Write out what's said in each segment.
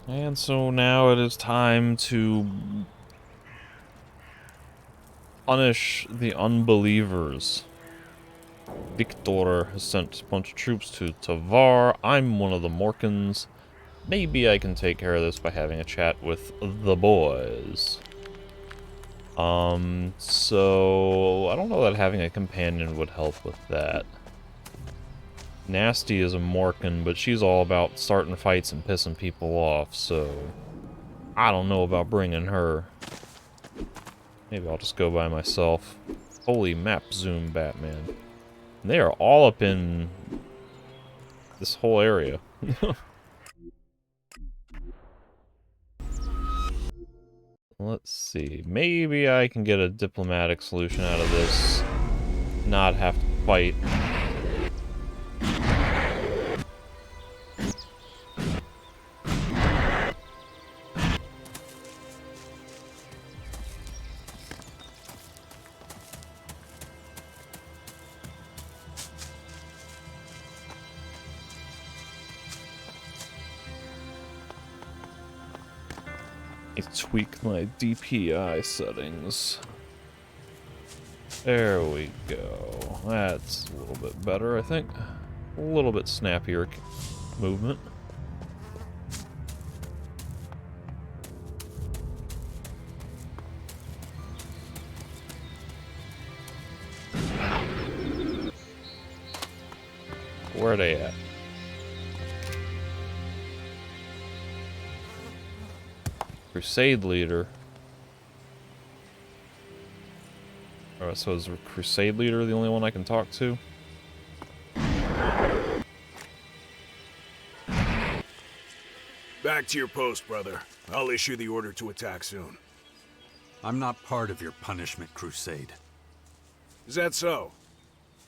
And so now it is time to punish the unbelievers. Victor has sent a bunch of troops to Tavar. I'm one of the Morkans. Maybe I can take care of this by having a chat with the boys. So I don't know that having a companion would help with that. Nasty is a Morkan, but she's all about starting fights and pissing people off, so I don't know about bringing her. Maybe I'll just go by myself. Holy map zoom, Batman. And they are all up in this whole area. Let's see. Maybe I can get a diplomatic solution out of this. Not have to fight. Tweak my DPI settings. There we go. That's a little bit better, I think. A little bit snappier movement. Where are they at? Crusade leader. Alright, so is the Crusade leader the only one I can talk to? Back to your post, brother. I'll issue the order to attack soon. I'm not part of your punishment crusade. Is that so?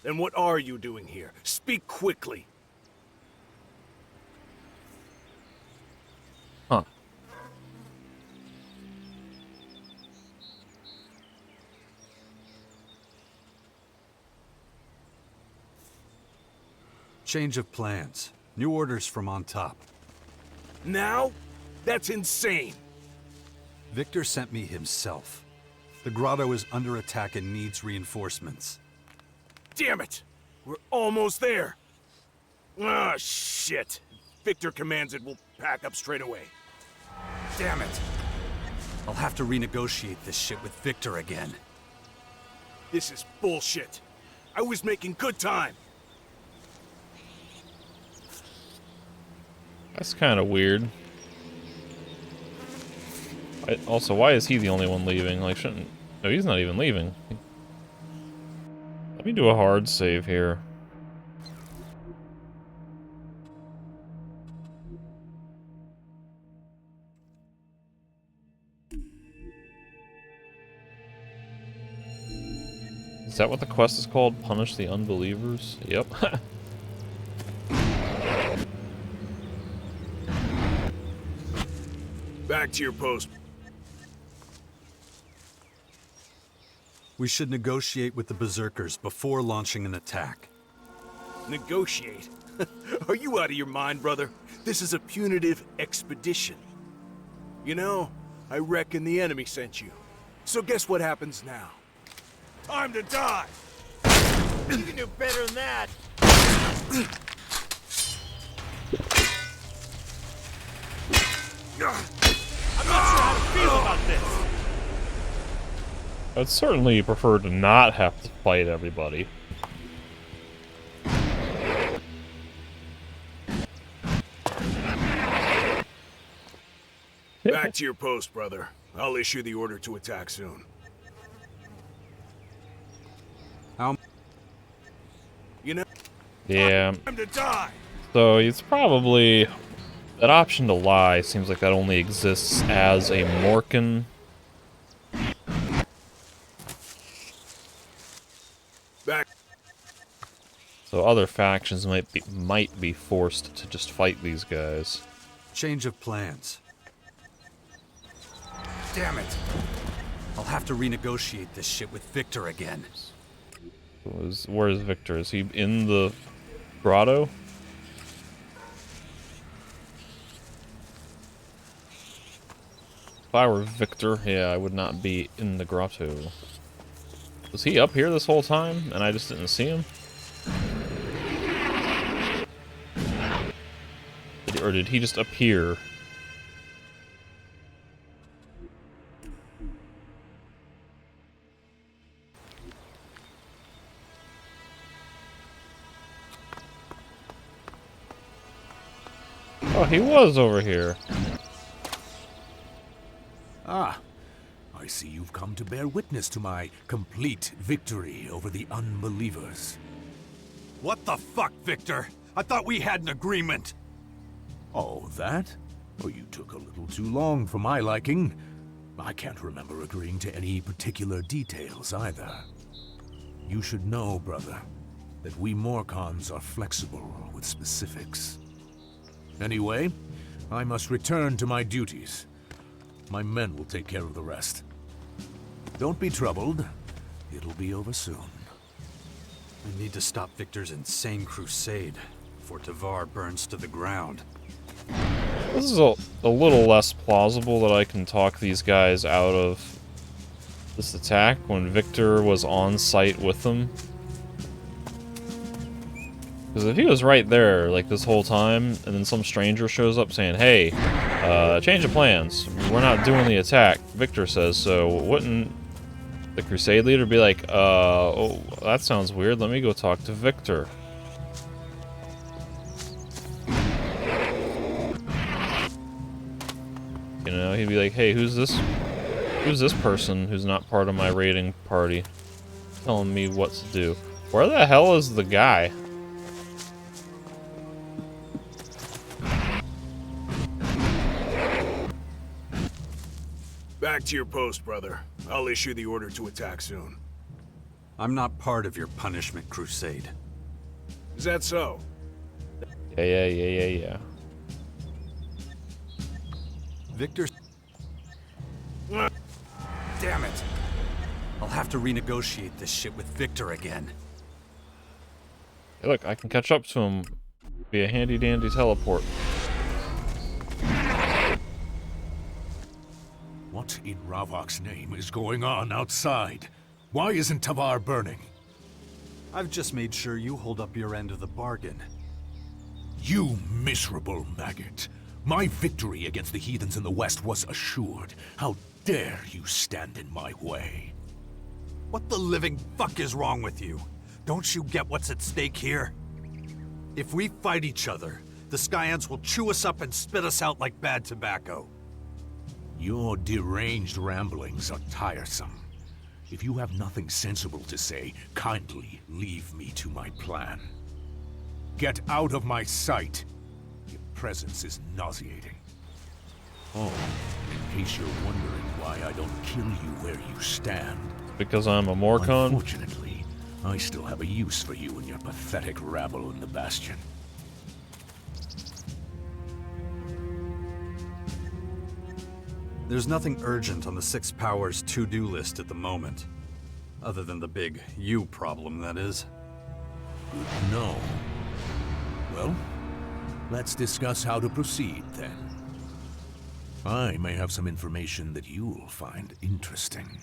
Then what are you doing here? Speak quickly. Huh. Change of plans. New orders from on top. Now? That's insane. Victor sent me himself. The grotto is under attack and needs reinforcements. Damn it! We're almost there. Ah, shit. Victor commands it, we'll pack up straight away. Damn it! I'll have to renegotiate this shit with Victor again. This is bullshit. I was making good time. That's kind of weird. Also, why is he the only one leaving? Like, shouldn't... No, he's not even leaving. Let me do a hard save here. Is that what the quest is called? Punish the unbelievers? Yep. Back to your post. We should negotiate with the Berserkers before launching an attack. Negotiate? Are you out of your mind, brother? This is a punitive expedition. You know, I reckon the enemy sent you. So guess what happens now? Time to die! You can do better than that! I'm not sure how to feel about this! I'd certainly prefer to not have to fight everybody. Back to your post, brother. I'll issue the order to attack soon. How? You know? Yeah. Time to die! So it's probably... That option to lie seems like that only exists as a Morkan. Back. So other factions might be forced to just fight these guys. Change of plans. Damn it! I'll have to renegotiate this shit with Victor again. Where is Victor? Is he in the grotto? If I were Victor, yeah, I would not be in the grotto. Was he up here this whole time, and I just didn't see him? Or did he just appear? Oh, he was over here. Ah, I see you've come to bear witness to my complete victory over the unbelievers. What the fuck, Victor? I thought we had an agreement. Oh, that? Oh, you took a little too long for my liking. I can't remember agreeing to any particular details either. You should know, brother, that we Morcons are flexible with specifics. Anyway, I must return to my duties. My men will take care of the rest. Don't be troubled. It'll be over soon. We need to stop Victor's insane crusade before Tavar burns to the ground. This is a little less plausible that I can talk these guys out of this attack when Victor was on site with them. Because if he was right there, like, this whole time, and then some stranger shows up saying, hey, change of plans, we're not doing the attack, Victor says, so wouldn't the Crusade leader be like, oh, that sounds weird, let me go talk to Victor. You know, he'd be like, hey, who's this person who's not part of my raiding party telling me what to do? Where the hell is the guy? Back to your post, brother. I'll issue the order to attack soon. I'm not part of your punishment crusade. Is that so? Yeah. Victor... Damn it! I'll have to renegotiate this shit with Victor again. Hey, look, I can catch up to him via handy-dandy teleport. What in Ravok's name is going on outside? Why isn't Tavar burning? I've just made sure you hold up your end of the bargain. You miserable maggot. My victory against the heathens in the west was assured. How dare you stand in my way? What the living fuck is wrong with you? Don't you get what's at stake here? If we fight each other, the Skyants will chew us up and spit us out like bad tobacco. Your deranged ramblings are tiresome. If you have nothing sensible to say, kindly leave me to my plan. Get out of my sight. Your presence is nauseating. Oh, in case you're wondering why I don't kill you where you stand. Because I'm a Morcon? Unfortunately, I still have a use for you and your pathetic rabble in the Bastion. There's nothing urgent on the Six Powers to-do list at the moment. Other than the big you problem, that is. Good to know. Well, let's discuss how to proceed, then. I may have some information that you'll find interesting.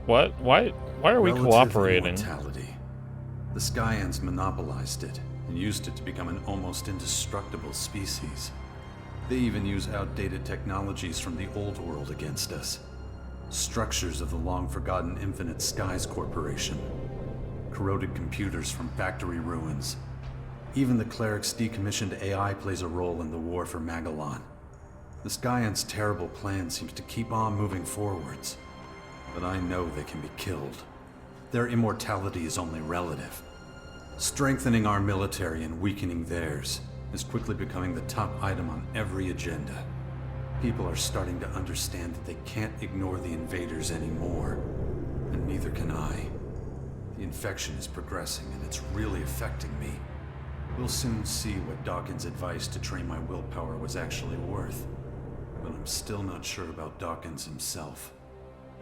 What? Why are we Relative cooperating? immortality. The Skyans monopolized it and used it to become an almost indestructible species. They even use outdated technologies from the old world against us. Structures of the long-forgotten Infinite Skies Corporation. Corroded computers from factory ruins. Even the cleric's decommissioned AI plays a role in the war for Magellan. The Skyans' terrible plan seems to keep on moving forwards. But I know they can be killed. Their immortality is only relative. Strengthening our military and weakening theirs is quickly becoming the top item on every agenda. People are starting to understand that they can't ignore the invaders anymore, and neither can I. The infection is progressing, and it's really affecting me. We'll soon see what Dawkins' advice to train my willpower was actually worth, but I'm still not sure about Dawkins himself.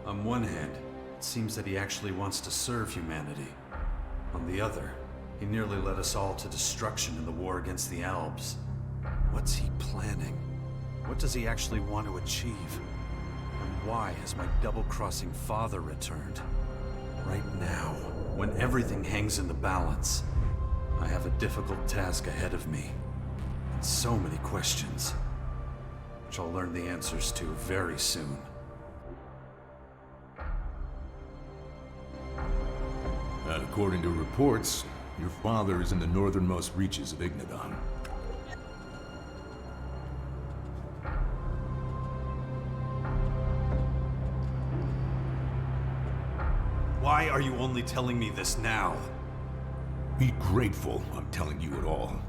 On one hand, it seems that he actually wants to serve humanity. On the other, he nearly led us all to destruction in the war against the Albs. What's he planning? What does he actually want to achieve? And why has my double-crossing father returned? Right now, when everything hangs in the balance, I have a difficult task ahead of me. And so many questions, which I'll learn the answers to very soon. According to reports, your father is in the northernmost reaches of Ignadon. Why are you only telling me this now? Be grateful I'm telling you it all.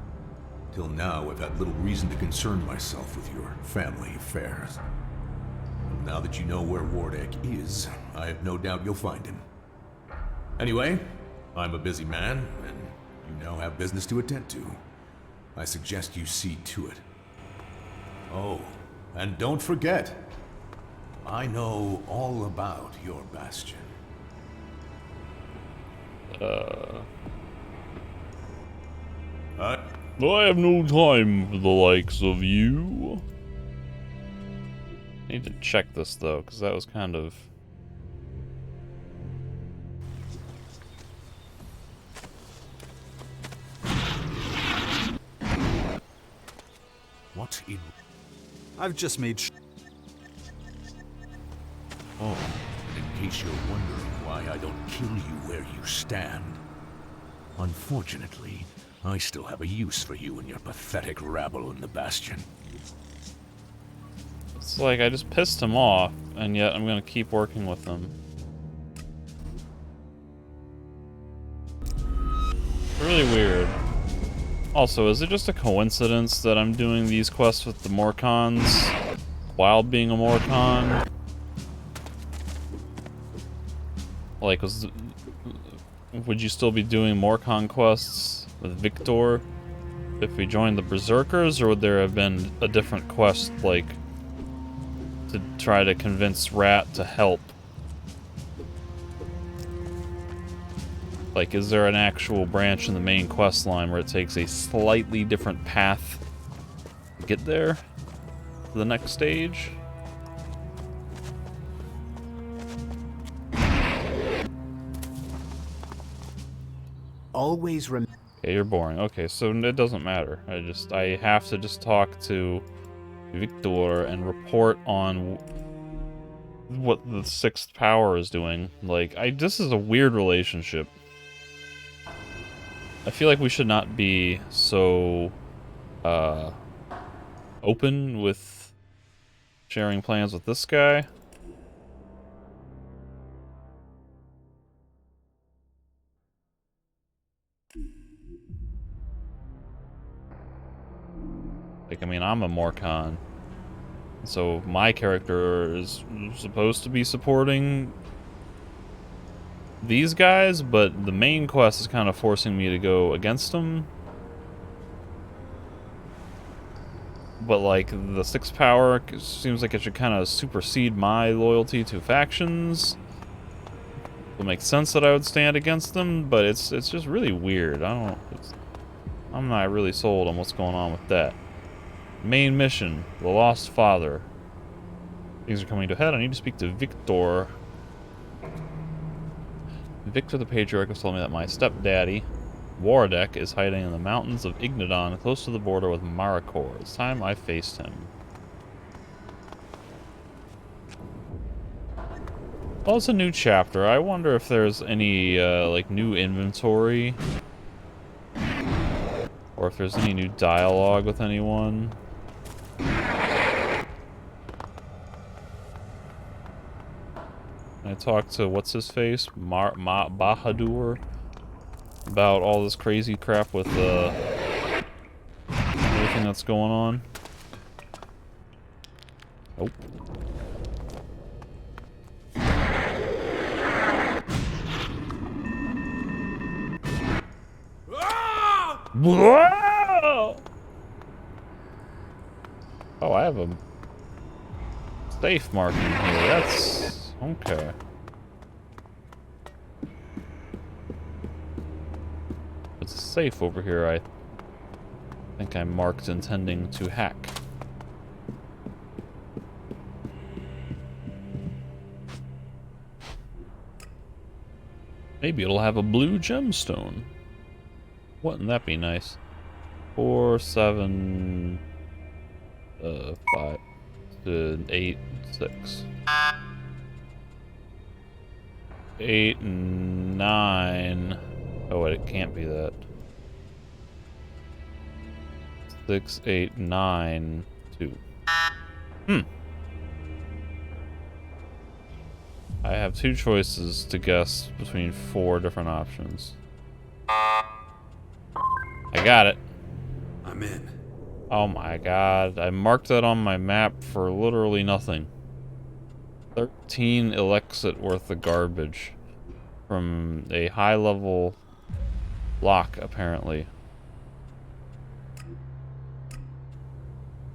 Till now, I've had little reason to concern myself with your family affairs. And now that you know where Wardek is, I have no doubt you'll find him. Anyway, I'm a busy man, and you now have business to attend to. I suggest you see to it. Oh, and don't forget, I know all about your bastion. I have no time for the likes of you. Need to check this though, because that was kind of... What in... I've just made Oh, in case you're wondering why I don't kill you where you stand. Unfortunately, I still have a use for you and your pathetic rabble in the Bastion. It's like I just pissed him off, and yet I'm gonna keep working with him. Really weird. Also, is it just a coincidence that I'm doing these quests with the Morcons while being a Morcon? Like, would you still be doing Morcon quests with Victor if we joined the Berserkers, or would there have been a different quest, like, to try to convince Rat to help? Like, is there an actual branch in the main quest line where it takes a slightly different path to get there? To the next stage? Always remember. Okay, you're boring. Okay, so it doesn't matter. I have to just talk to Victor and report on what the sixth power is doing. Like, this is a weird relationship. I feel like we should not be so open with sharing plans with this guy. Like, I mean, I'm a Morcon, so my character is supposed to be supporting these guys, but the main quest is kind of forcing me to go against them. But, like, the sixth power seems like it should kind of supersede my loyalty to factions. It makes sense that I would stand against them, but it's just really weird. I'm not really sold on what's going on with that. Main mission, the Lost Father. Things are coming to a head. I need to speak to Victor. Victor the Patriarch has told me that my stepdaddy, Wardek, is hiding in the mountains of Ignadon, close to the border with Marikor. It's time I faced him. Well, it's a new chapter. I wonder if there's any, like, new inventory. Or if there's any new dialogue with anyone. I talked to what's-his-face, Bahadur, about all this crazy crap with everything that's going on. Nope. Whoa! Oh, I have a safe marking here. That's okay. It's safe over here. think I marked intending to hack. Maybe it'll have a blue gemstone. Wouldn't that be nice? 4, 7, 5, 8, 6. 8, 9. Oh wait, it can't be that. 6, 8, 9, 2. I have 2 choices to guess between 4 different options. I got it. I'm in. Oh my god, I marked that on my map for literally nothing. 13 Elexit worth of garbage from a high-level lock, apparently.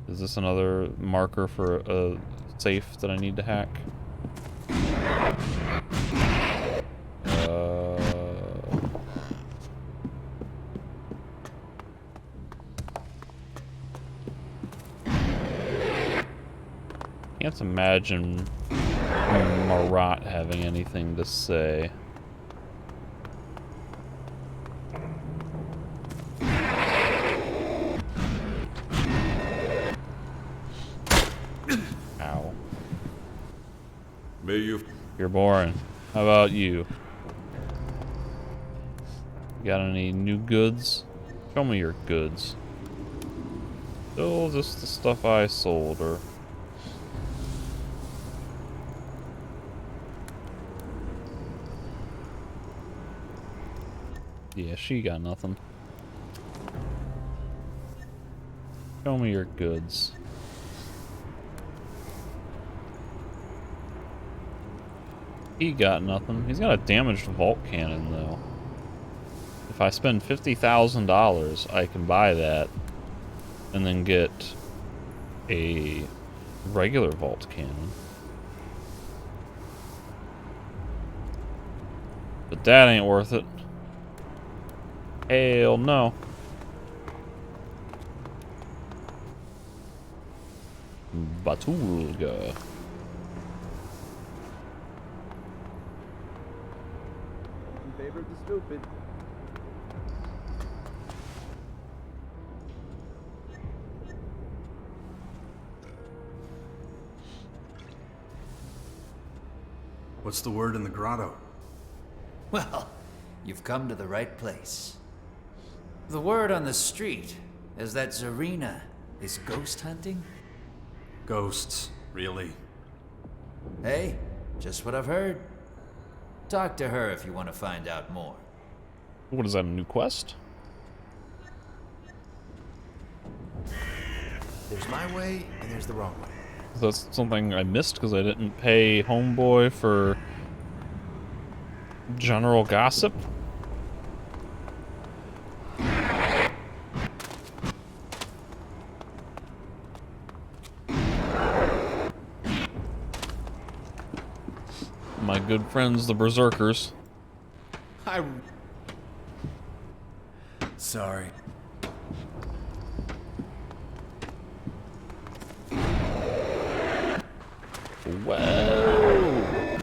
Is this another marker for a safe that I need to hack? Can't imagine Marat having anything to say. Ow. May you... You're boring. How about you? Got any new goods? Show me your goods. Still just the stuff I sold, or... Yeah, she got nothing. Show me your goods. He got nothing. He's got a damaged vault cannon, though. If I spend $50,000, I can buy that and then get a regular vault cannon. But that ain't worth it. Hell no. Batulga. In favor of the stupid. What's the word in the grotto? Well, you've come to the right place. The word on the street is that Zarina is ghost hunting. Ghosts, really? Hey, just what I've heard. Talk to her if you want to find out more. What is that, a new quest? There's my way, and there's the wrong way. That's something I missed because I didn't pay Homeboy for general gossip. My good friends, the Berserkers. Sorry. Whoa!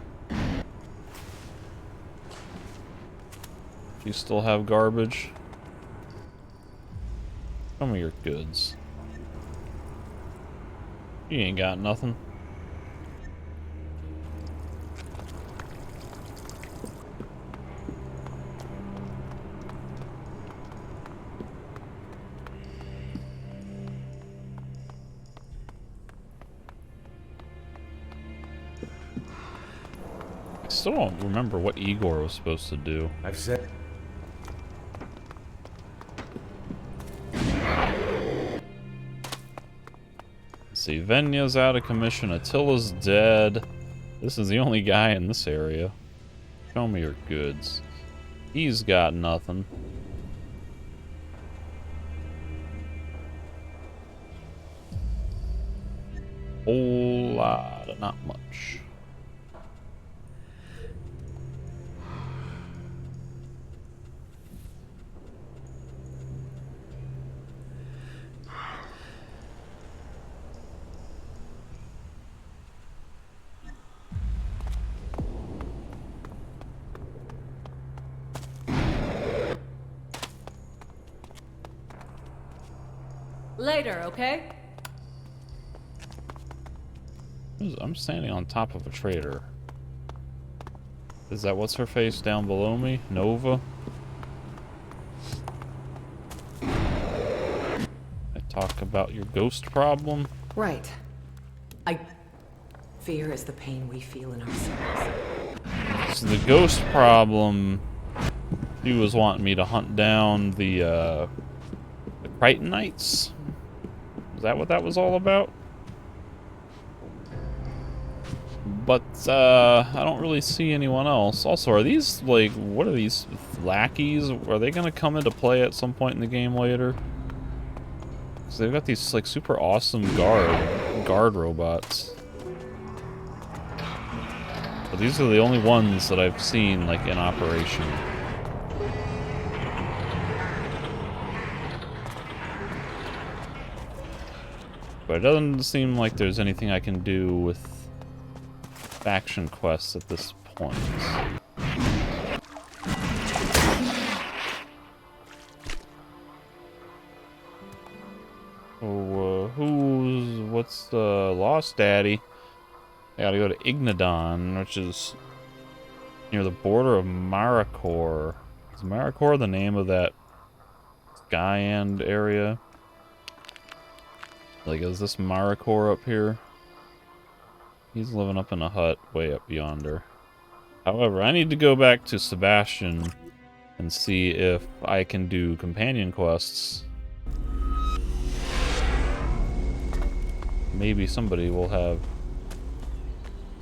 You still have garbage? Show me your goods. You ain't got nothing. I still don't remember what Igor was supposed to do. I've said. Let's see, Venya's out of commission, Attila's dead. This is the only guy in this area. Show me your goods. He's got nothing. Whole lot of not much. Later, okay? I'm standing on top of a trader. Is that what's her face down below me? Nova? I talk about your ghost problem? Right. Fear is the pain we feel in ourselves. So the ghost problem, she was wanting me to hunt down the Crichtonites? Is that what that was all about? But, I don't really see anyone else. Also, are these, like, what are these lackeys? Are they gonna come into play at some point in the game later? Because they've got these, like, super awesome guard robots. But these are the only ones that I've seen, like, in operation. But it doesn't seem like there's anything I can do with faction quests at this point. So, what's the Lost Daddy? I gotta go to Ignadon, which is near the border of Maricor. Is Maricor the name of that Skyend area? Like, is this Maricor up here? He's living up in a hut way up yonder. However, I need to go back to Sebastian and see if I can do companion quests. Maybe somebody will have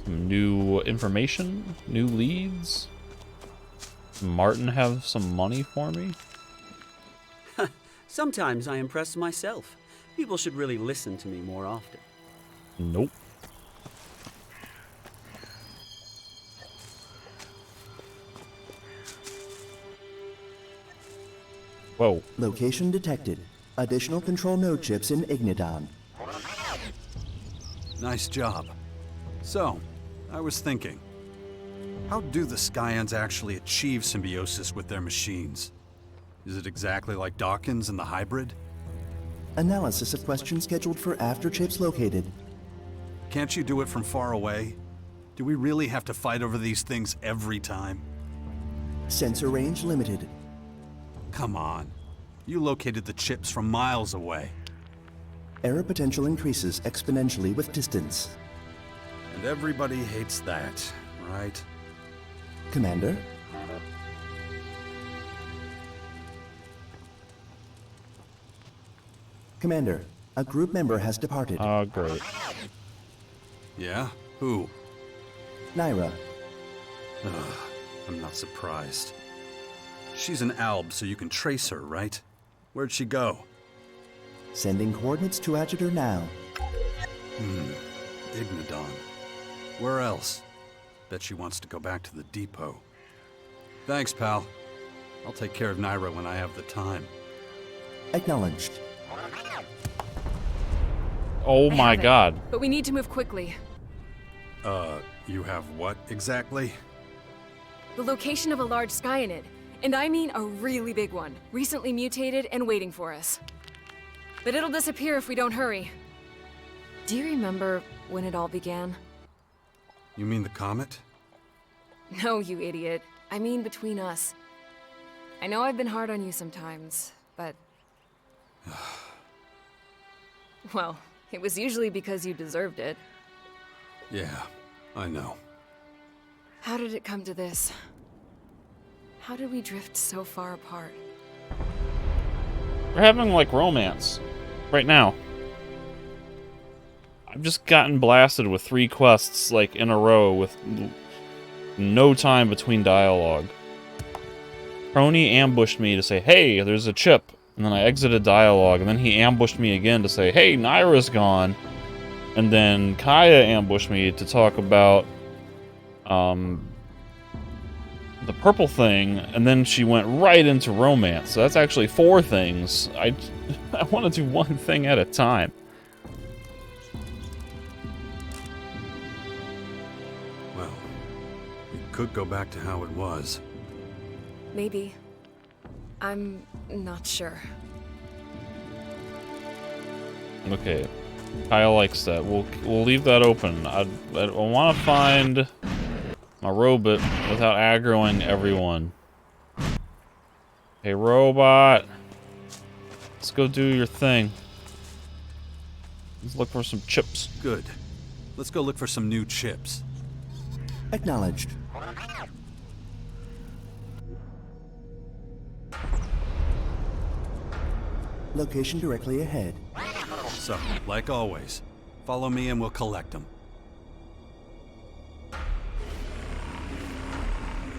some new information, new leads. Martin have some money for me? Sometimes I impress myself. People should really listen to me more often. Nope. Whoa. Location detected. Additional control node chips in Ignadon. Nice job. So, I was thinking, how do the Skyends actually achieve symbiosis with their machines? Is it exactly like Dawkins and the hybrid? Analysis of question scheduled for after chips located. Can't you do it from far away? Do we really have to fight over these things every time? Sensor range limited. Come on. You located the chips from miles away. Error potential increases exponentially with distance. And everybody hates that, right? Commander? Commander, a group member has departed. Oh, great. Yeah? Who? Naira. Ugh, I'm not surprised. She's an alb, so you can trace her, right? Where'd she go? Sending coordinates to Adjutor now. Ignadon. Where else? Bet she wants to go back to the depot. Thanks, pal. I'll take care of Naira when I have the time. Acknowledged. Oh my god. But we need to move quickly. You have what exactly? The location of a large Skyanid. And I mean a really big one. Recently mutated and waiting for us. But it'll disappear if we don't hurry. Do you remember when it all began? You mean the comet? No, you idiot. I mean between us. I know I've been hard on you sometimes, but... well, it was usually because you deserved it. Yeah, I know. How did it come to this? How did we drift so far apart? We're having, like, romance. Right now. I've just gotten blasted with 3 quests, like, in a row with no time between dialogue. Crony ambushed me to say, hey, there's a chip. And then I exited dialogue, and then he ambushed me again to say, hey, Naira's gone. And then Kaya ambushed me to talk about, the purple thing, and then she went right into romance. So that's actually 4 things. I want to do one thing at a time. Well, we could go back to how it was. Maybe. I'm not sure. Okay, Kyle likes that. We'll leave that open. I want to find my robot without aggroing everyone. Hey, robot, let's go do your thing. Let's look for some chips. Good. Let's go look for some new chips. Acknowledged. Location directly ahead. So, like always, follow me and we'll collect them.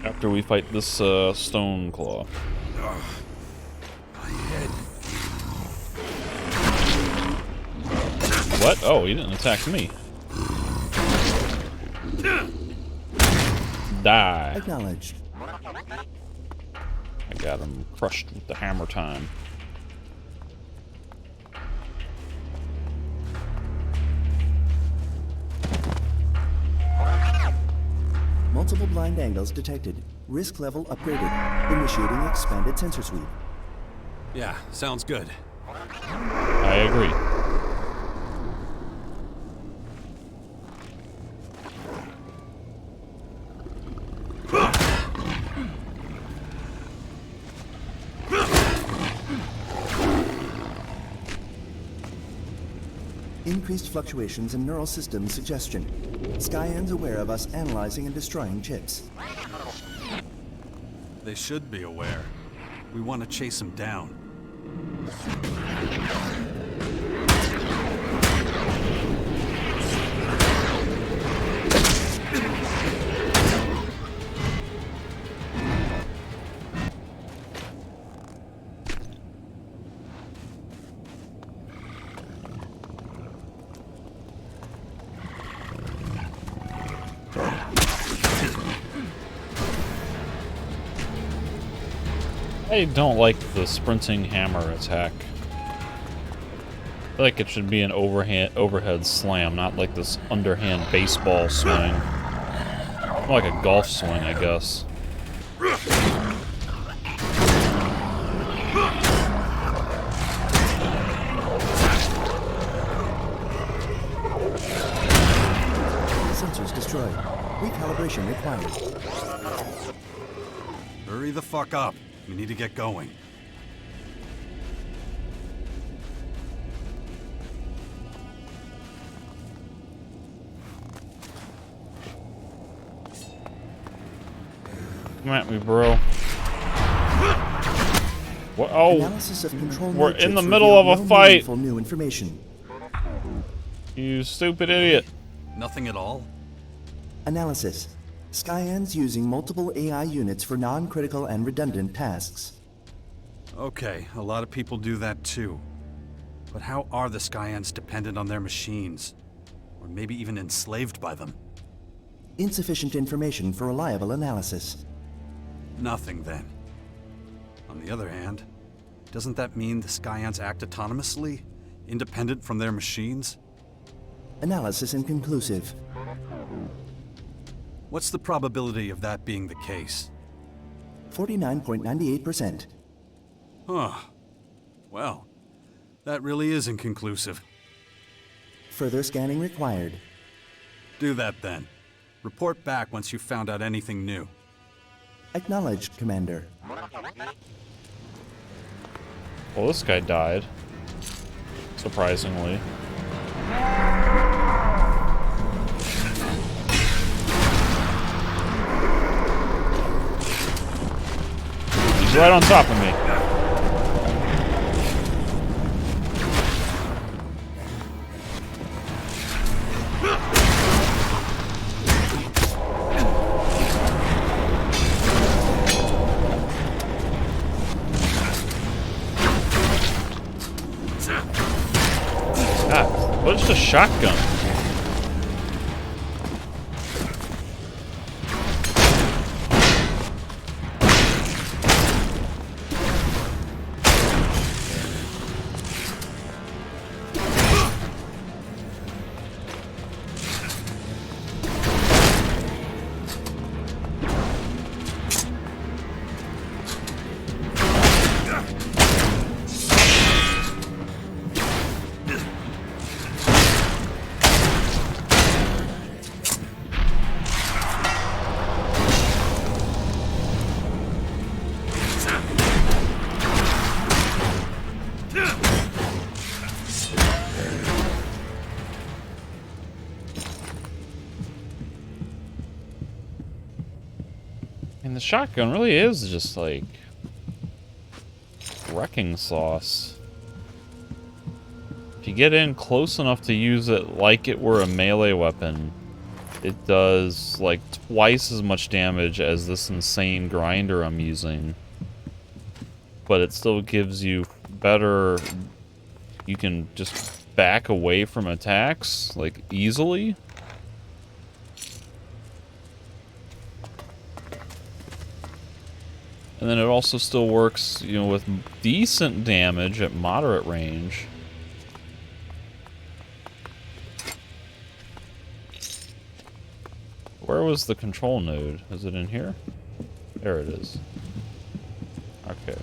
After we fight this stone claw. My head. What? Oh, he didn't attack me. Die. Acknowledged. I got him crushed with the hammer time. Multiple blind angles detected. Risk level upgraded. Initiating expanded sensor sweep. Yeah, sounds good. I agree. Increased fluctuations in neural system suggestion. Skyans aware of us analyzing and destroying chips. They should be aware. We want to chase them down. I don't like the sprinting hammer attack. I feel like it should be an overhead slam, not like this underhand baseball swing. More like a golf swing, I guess. Sensors destroyed. Recalibration required. Hurry the fuck up. We need to get going. Come at me, bro. What? Oh, Analysis of control we're matrix in the middle of a revealed no fight. meaningful new information. You stupid idiot. Nothing at all? Analysis. Skyans using multiple AI units for non-critical and redundant tasks. Okay, a lot of people do that too. But how are the Skyans dependent on their machines? Or maybe even enslaved by them? Insufficient information for reliable analysis. Nothing then. On the other hand, doesn't that mean the Skyans act autonomously? Independent from their machines? Analysis inconclusive. What's the probability of that being the case? 49.98%. Huh. Well, that really is inconclusive. Further scanning required. Do that then. Report back once you've found out anything new. Acknowledged, Commander. Well, this guy died. Surprisingly. He's right on top of me. God, what is a shotgun? shotgun really is just like wrecking sauce. If you get in close enough to use it like it were a melee weapon, it does like twice as much damage as this insane grinder I'm using. But it still gives you better... You can just back away from attacks, like, easily. And then it also still works, you know, with decent damage at moderate range. Where was the control node? Is it in here? There it is. Okay.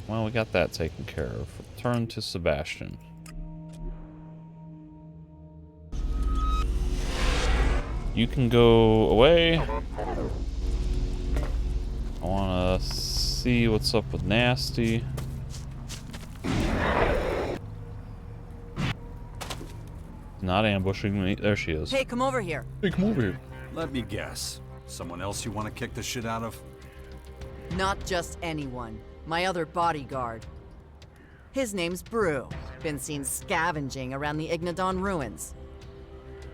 Well, we got that taken care of. Turn to Sebastian. You can go away. I wanna see what's up with Nasty. Not ambushing me. There she is. Hey, come over here. Hey, come over here. Let me guess. Someone else you want to kick the shit out of? Not just anyone. My other bodyguard. His name's Brew. Been seen scavenging around the Ignadon ruins.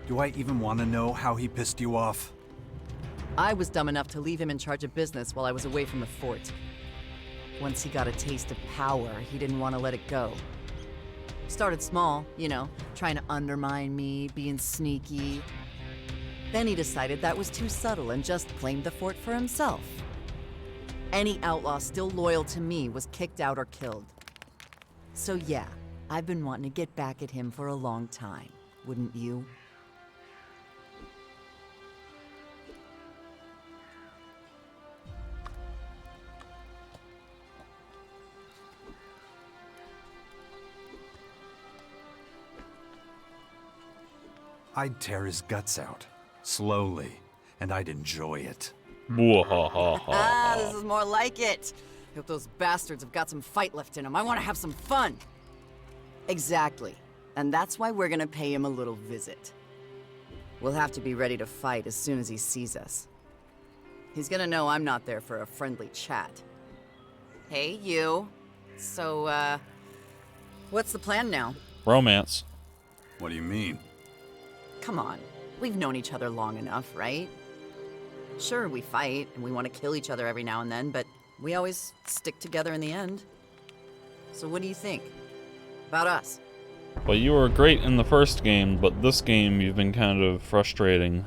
Do I even want to know how he pissed you off? I was dumb enough to leave him in charge of business while I was away from the fort. Once he got a taste of power, he didn't want to let it go. Started small, you know, trying to undermine me, being sneaky. Then he decided that was too subtle and just claimed the fort for himself. Any outlaw still loyal to me was kicked out or killed. So yeah, I've been wanting to get back at him for a long time, wouldn't you? I'd tear his guts out, slowly, and I'd enjoy it. Ah, this is more like it. Hope those bastards have got some fight left in them. I want to have some fun. Exactly. And that's why we're gonna pay him a little visit. We'll have to be ready to fight as soon as he sees us. He's gonna know I'm not there for a friendly chat. Hey, you. So, what's the plan now? Romance. What do you mean? Come on. We've known each other long enough, right? Sure, we fight, and we want to kill each other every now and then, but we always stick together in the end. So what do you think? About us? Well, you were great in the first game, but this game you've been kind of frustrating.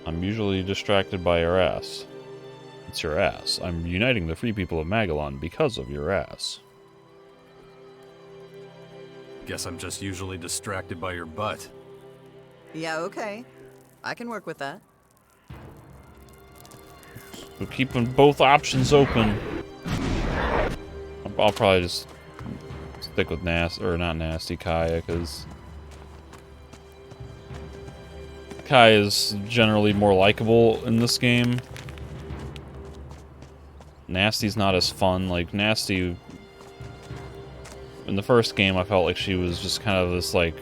I'm usually distracted by your ass. It's your ass. I'm uniting the free people of Magellan because of your ass. Guess I'm just usually distracted by your butt. Yeah, okay. I can work with that. We're keeping both options open. I'll probably just stick with not Kaya, because Kaya is generally more likable in this game. Nasty's not as fun. Like, Nasty... In the first game, I felt like she was just kind of this, like,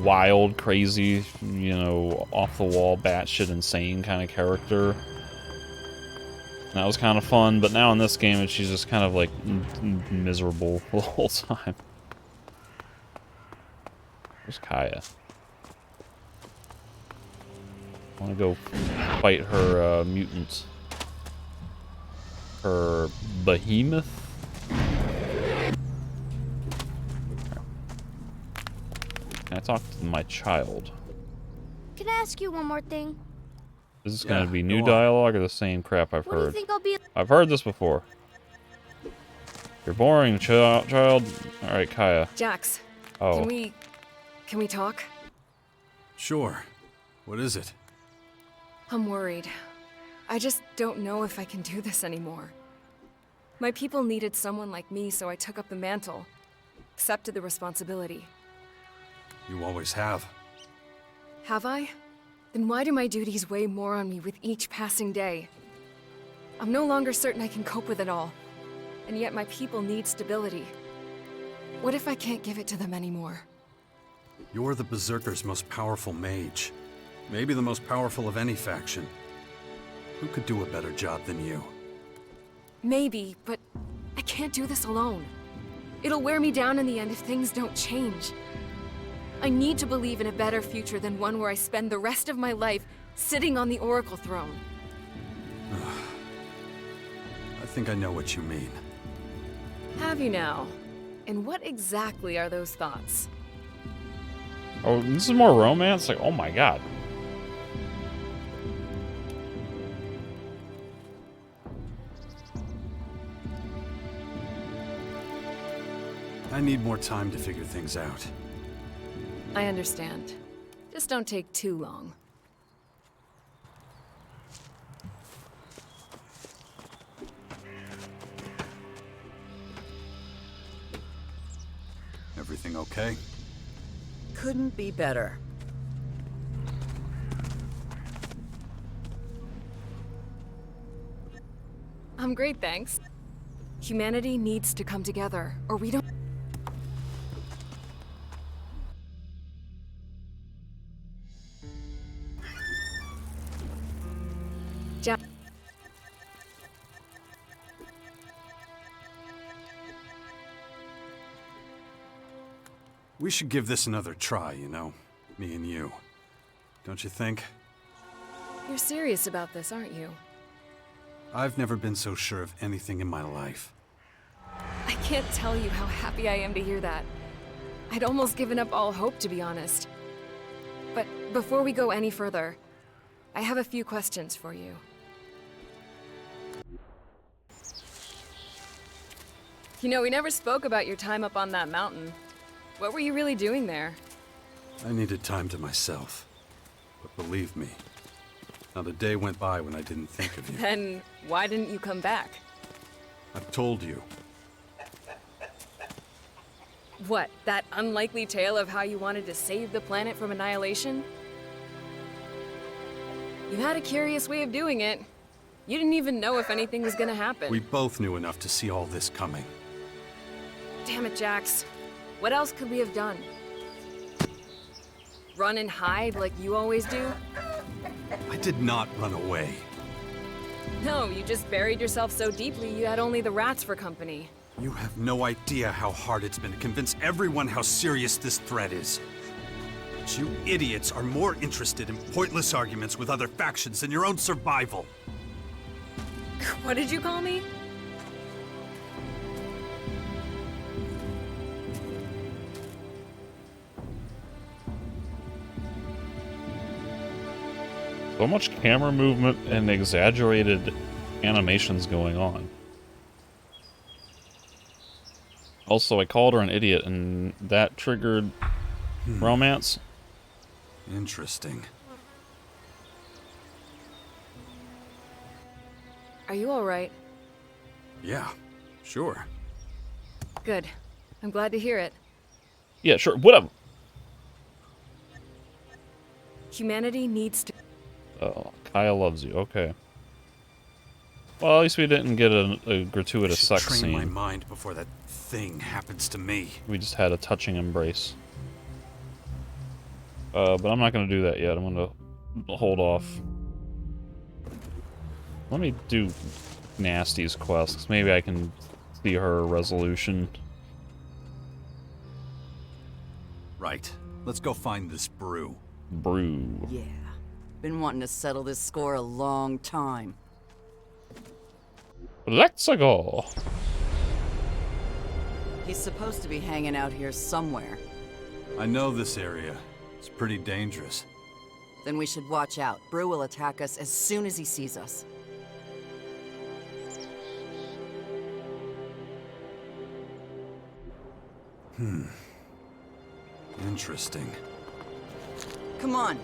wild, crazy, you know, off-the-wall, batshit insane kind of character. And that was kind of fun, but now in this game, she's just kind of, like, miserable the whole time. Where's Kaya? I want to go fight her, mutant. Her behemoth? Can I talk to my child? Can I ask you one more thing? Is this going to be new dialogue or the same crap I've heard? What do you think I'll be? I've heard this before. You're boring, child. Alright, Kaya. Jax. Oh. Can we talk? Sure. What is it? I'm worried. I just don't know if I can do this anymore. My people needed someone like me, so I took up the mantle. Accepted the responsibility. You always have. Have I? Then why do my duties weigh more on me with each passing day? I'm no longer certain I can cope with it all. And yet my people need stability. What if I can't give it to them anymore? You're the Berserker's most powerful mage. Maybe the most powerful of any faction. Who could do a better job than you? Maybe, but I can't do this alone. It'll wear me down in the end if things don't change. I need to believe in a better future than one where I spend the rest of my life sitting on the Oracle throne. I think I know what you mean. Have you now? And what exactly are those thoughts? Oh, this is more romance? Like, oh my god. I need more time to figure things out. I understand. Just don't take too long. Everything okay? Couldn't be better. I'm great, thanks. Humanity needs to come together, or we don't... We should give this another try, you know? Me and you. Don't you think? You're serious about this, aren't you? I've never been so sure of anything in my life. I can't tell you how happy I am to hear that. I'd almost given up all hope, to be honest. But before we go any further, I have a few questions for you. You know, we never spoke about your time up on that mountain. What were you really doing there? I needed time to myself. But believe me, not a day went by when I didn't think of you. Then why didn't you come back? I've told you. What, that unlikely tale of how you wanted to save the planet from annihilation? You had a curious way of doing it. You didn't even know if anything was gonna happen. We both knew enough to see all this coming. Damn it, Jax. What else could we have done? Run and hide like you always do? I did not run away. No, you just buried yourself so deeply you had only the rats for company. You have no idea how hard it's been to convince everyone how serious this threat is. But you idiots are more interested in pointless arguments with other factions than your own survival. What did you call me? So much camera movement and exaggerated animations going on. Also, I called her an idiot, and that triggered romance. Interesting. Are you alright? Yeah, sure. Good. I'm glad to hear it. Yeah, sure. Whatever. Humanity needs to... Oh, Kaya loves you. Okay. Well, at least we didn't get a gratuitous sex train scene. my mind before that thing happens to me. We just had a touching embrace. But I'm not going to do that yet. I'm going to hold off. Let me do Nasty's quest, 'cause maybe I can see her resolution. Right. Let's go find this brew. Brew. Yeah. Been wanting to settle this score a long time. Let's go. He's supposed to be hanging out here somewhere. I know this area. It's pretty dangerous. Then we should watch out. Brew will attack us as soon as he sees us. Interesting. Come on.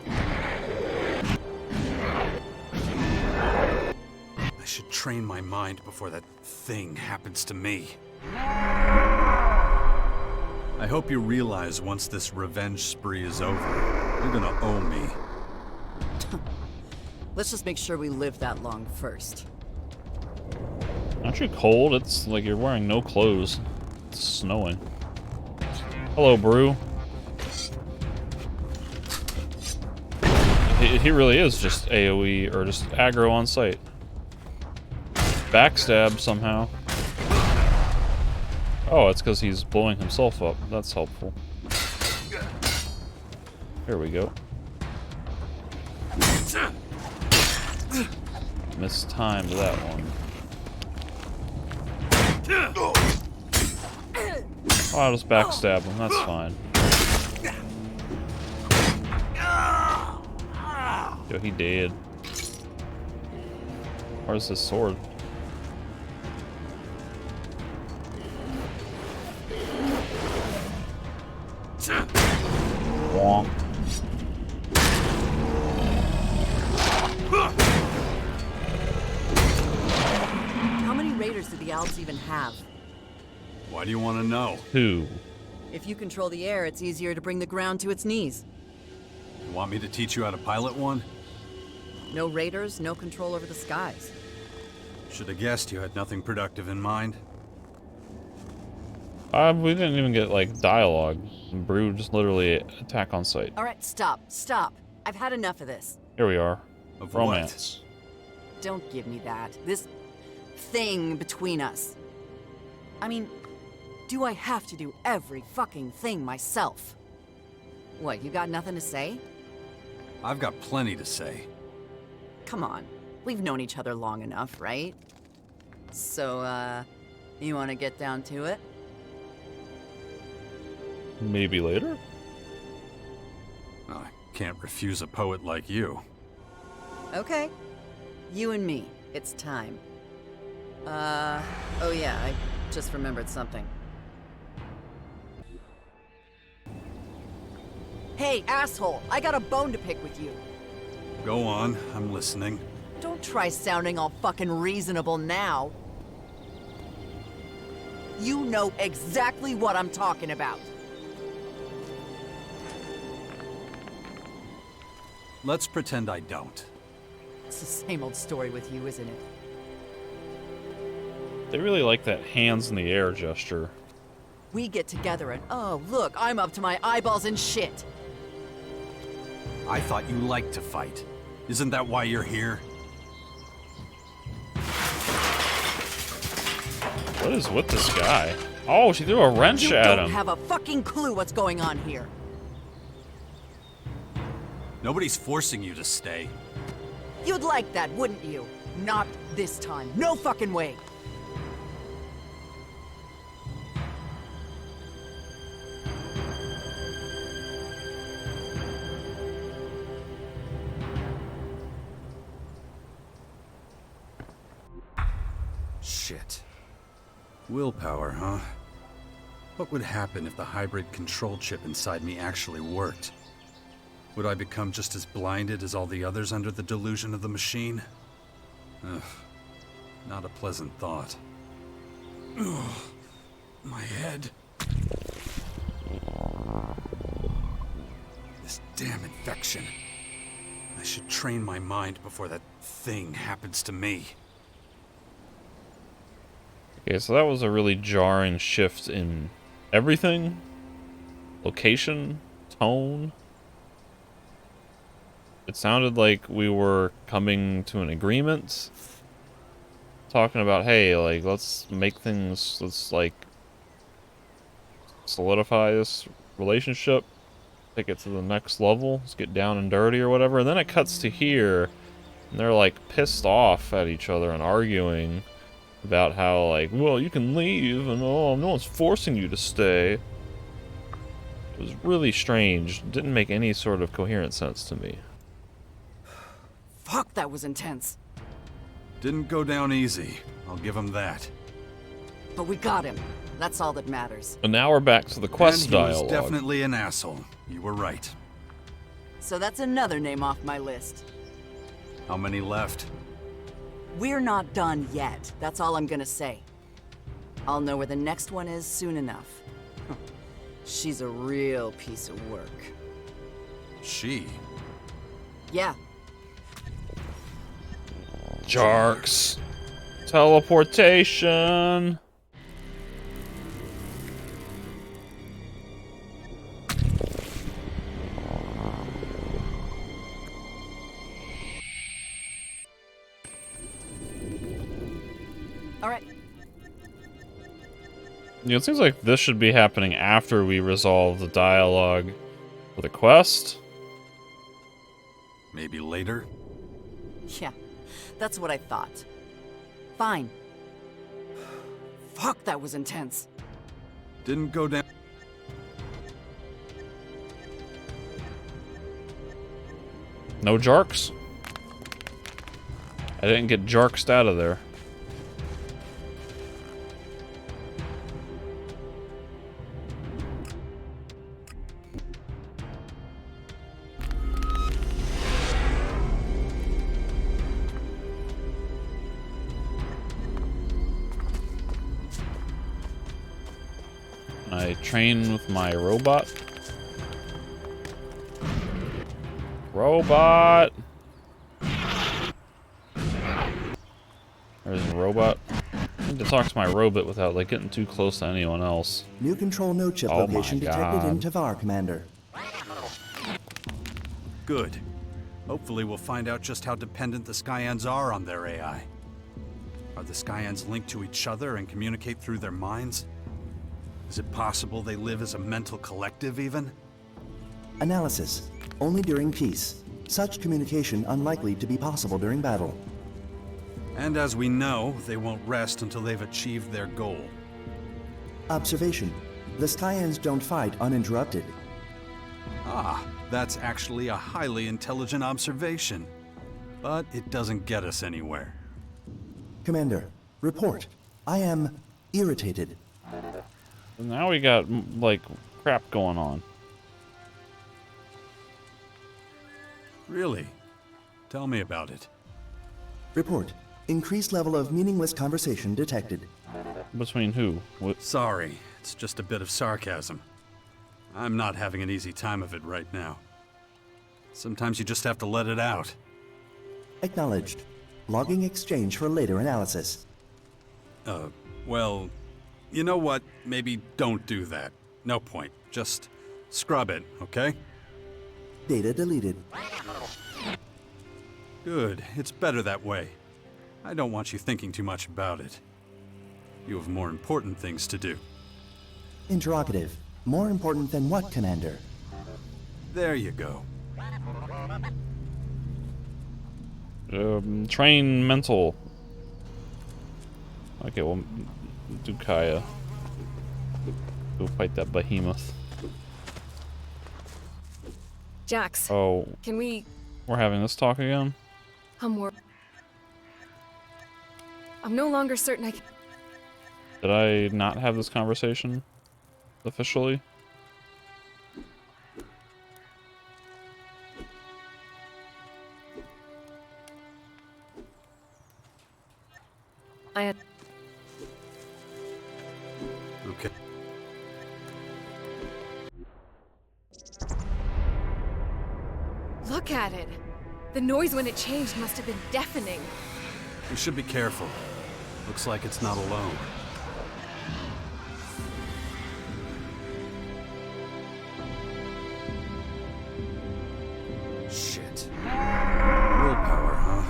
I should train my mind before that thing happens to me. I hope you realize once this revenge spree is over, you're gonna owe me. Let's just make sure we live that long first. Aren't you cold? It's like you're wearing no clothes. It's snowing. Hello, Brew. He really is just AoE or just aggro on sight. Backstab somehow. Oh, it's because he's blowing himself up. That's helpful. Here we go. Mistimed that one. Oh, I'll just backstab him. That's fine. Yo, he dead. Where's his sword? Wonk. How many raiders do the Alps even have? Why do you want to know? Who? If you control the air, it's easier to bring the ground to its knees. You want me to teach you how to pilot one? No raiders, no control over the skies. Should have guessed you had nothing productive in mind. We didn't even get, like, dialogue. Brew just literally attack on sight. All right, stop. I've had enough of this. Here we are. Of Romance. Don't give me that. This thing between us. I mean, do I have to do every fucking thing myself? What, you got nothing to say? I've got plenty to say. Come on. We've known each other long enough, right? So, you want to get down to it? Maybe later? I can't refuse a poet like you. Okay. You and me. It's time. Oh yeah, I just remembered something. Hey, asshole! I got a bone to pick with you. Go on, I'm listening. Don't try sounding all fucking reasonable now. You know exactly what I'm talking about. Let's pretend I don't. It's the same old story with you, isn't it? They really like that hands in the air gesture. We get together and, oh, look, I'm up to my eyeballs in shit. I thought you liked to fight. Isn't that why you're here? What is with this guy? Oh, she threw a wrench at him. You don't have a fucking clue what's going on here. Nobody's forcing you to stay. You'd like that, wouldn't you? Not this time. No fucking way. Shit. Willpower, huh? What would happen if the hybrid control chip inside me actually worked? Would I become just as blinded as all the others under the delusion of the machine? Ugh. Not a pleasant thought. Ugh. My head. This damn infection. I should train my mind before that thing happens to me. Okay, so that was a really jarring shift in everything. Location, tone. It sounded like we were coming to an agreement. Talking about, hey, like, let's make things, let's, like, solidify this relationship. Take it to the next level. Let's get down and dirty or whatever. And then it cuts to here. And they're, like, pissed off at each other and arguing about how, like, well, you can leave and, oh, no one's forcing you to stay. It was really strange. Didn't make any sort of coherent sense to me. Fuck, that was intense. Didn't go down easy. I'll give him that. But we got him. That's all that matters. And now we're back to the quest And he was dialogue. definitely an asshole. You were right. So that's another name off my list. How many left? We're not done yet. That's all I'm gonna say. I'll know where the next one is soon enough. She's a real piece of work. She? Yeah. Jarks. Teleportation. Alright. Yeah, it seems like this should be happening after we resolve the dialogue for the quest. Maybe later? Yeah, that's what I thought. Fine. Fuck, that was intense. Didn't go down. No jarks? I didn't get jarked out of there. I train with my robot. Robot! There's a robot. I need to talk to my robot without like getting too close to anyone else. New control node chip Oh location my detected in God. Tavar, Commander. Good. Hopefully we'll find out just how dependent the Skyans are on their AI. Are the Skyans linked to each other and communicate through their minds? Is it possible they live as a mental collective even? Analysis. Only during peace. Such communication unlikely to be possible during battle. And as we know, they won't rest until they've achieved their goal. Observation. The Skyans don't fight uninterrupted. Ah, that's actually a highly intelligent observation. But it doesn't get us anywhere. Commander, report. I am irritated. Now we got, like, crap going on. Really? Tell me about it. Report. Increased level of meaningless conversation detected. Between who? What? Sorry, it's just a bit of sarcasm. I'm not having an easy time of it right now. Sometimes you just have to let it out. Acknowledged. Logging exchange for later analysis. Well, you know what? Maybe don't do that. No point. Just scrub it, okay? Data deleted. Good. It's better that way. I don't want you thinking too much about it. You have more important things to do. Interrogative. More important than what, Commander? There you go. Train mental. Okay, well, do Kaya. Go fight that behemoth. Jax. Oh. Can we... We're having this talk again? I'm no longer certain I can... Did I not have this conversation? Officially? I had... Okay. Look at it! The noise when it changed must have been deafening. We should be careful. Looks like it's not alone. Shit. Willpower, huh?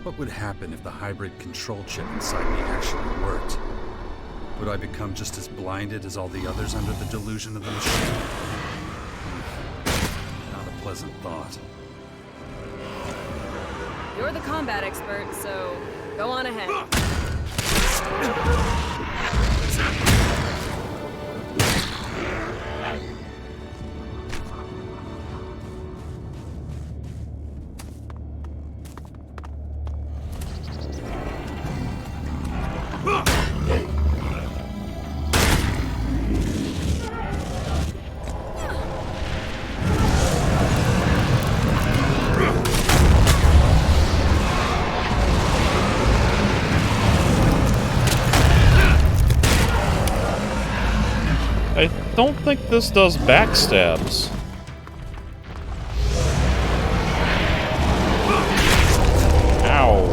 What would happen if the hybrid control chip inside me actually worked? Would I become just as blinded as all the others under the delusion of the machine? Not a pleasant thought. You're the combat expert, so go on ahead. I don't think this does backstabs. Ow.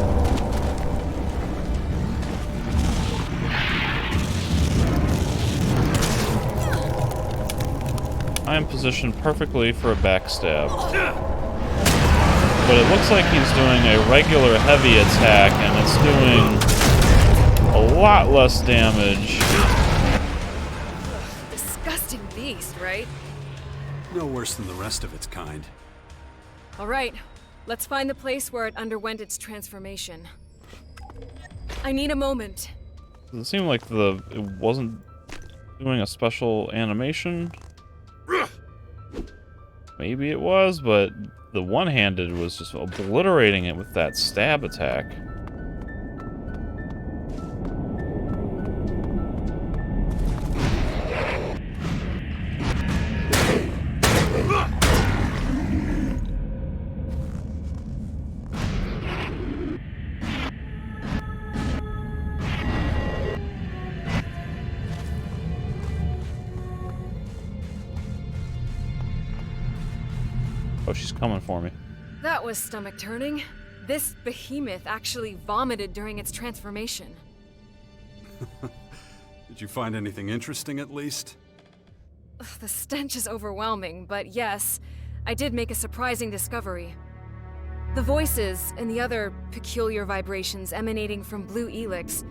I am positioned perfectly for a backstab. But it looks like he's doing a regular heavy attack, and it's doing lot less damage. Disgusting beast, right? No worse than the rest of its kind. All right, let's find the place where it underwent its transformation. I need a moment. It seemed like it wasn't doing a special animation. Maybe it was, but the one-handed was just obliterating it with that stab attack. Oh, she's coming for me. That was stomach-turning. This behemoth actually vomited during its transformation. Did you find anything interesting at least? Ugh, the stench is overwhelming, but yes, I did make a surprising discovery. The voices and the other peculiar vibrations emanating from blue Elex,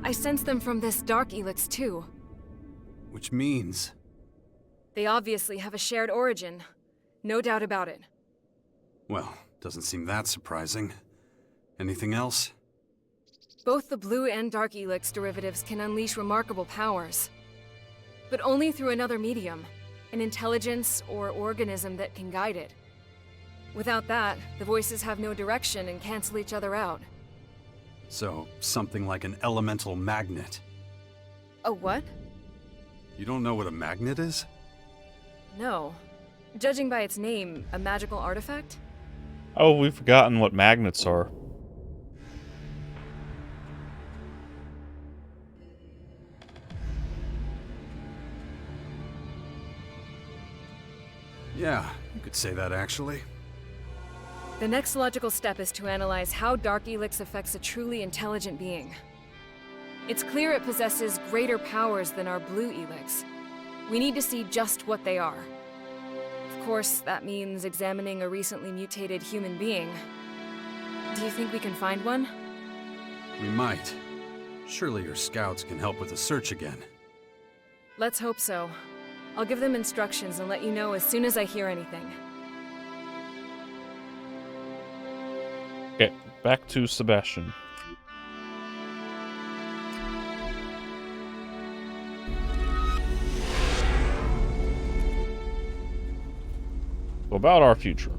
I sense them from this dark Elex too. Which means... They obviously have a shared origin. No doubt about it. Well, doesn't seem that surprising. Anything else? Both the blue and dark Elex derivatives can unleash remarkable powers. But only through another medium, an intelligence or organism that can guide it. Without that, the voices have no direction and cancel each other out. So, something like an elemental magnet. A what? You don't know what a magnet is? No. Judging by its name, a magical artifact? Oh, we've forgotten what magnets are. Yeah, you could say that actually. The next logical step is to analyze how Dark Elex affects a truly intelligent being. It's clear it possesses greater powers than our blue Elex. We need to see just what they are. Of course, that means examining a recently mutated human being. Do you think we can find one? We might. Surely your scouts can help with the search again. Let's hope so. I'll give them instructions and let you know as soon as I hear anything. Okay, back to Sebastian. So about our future.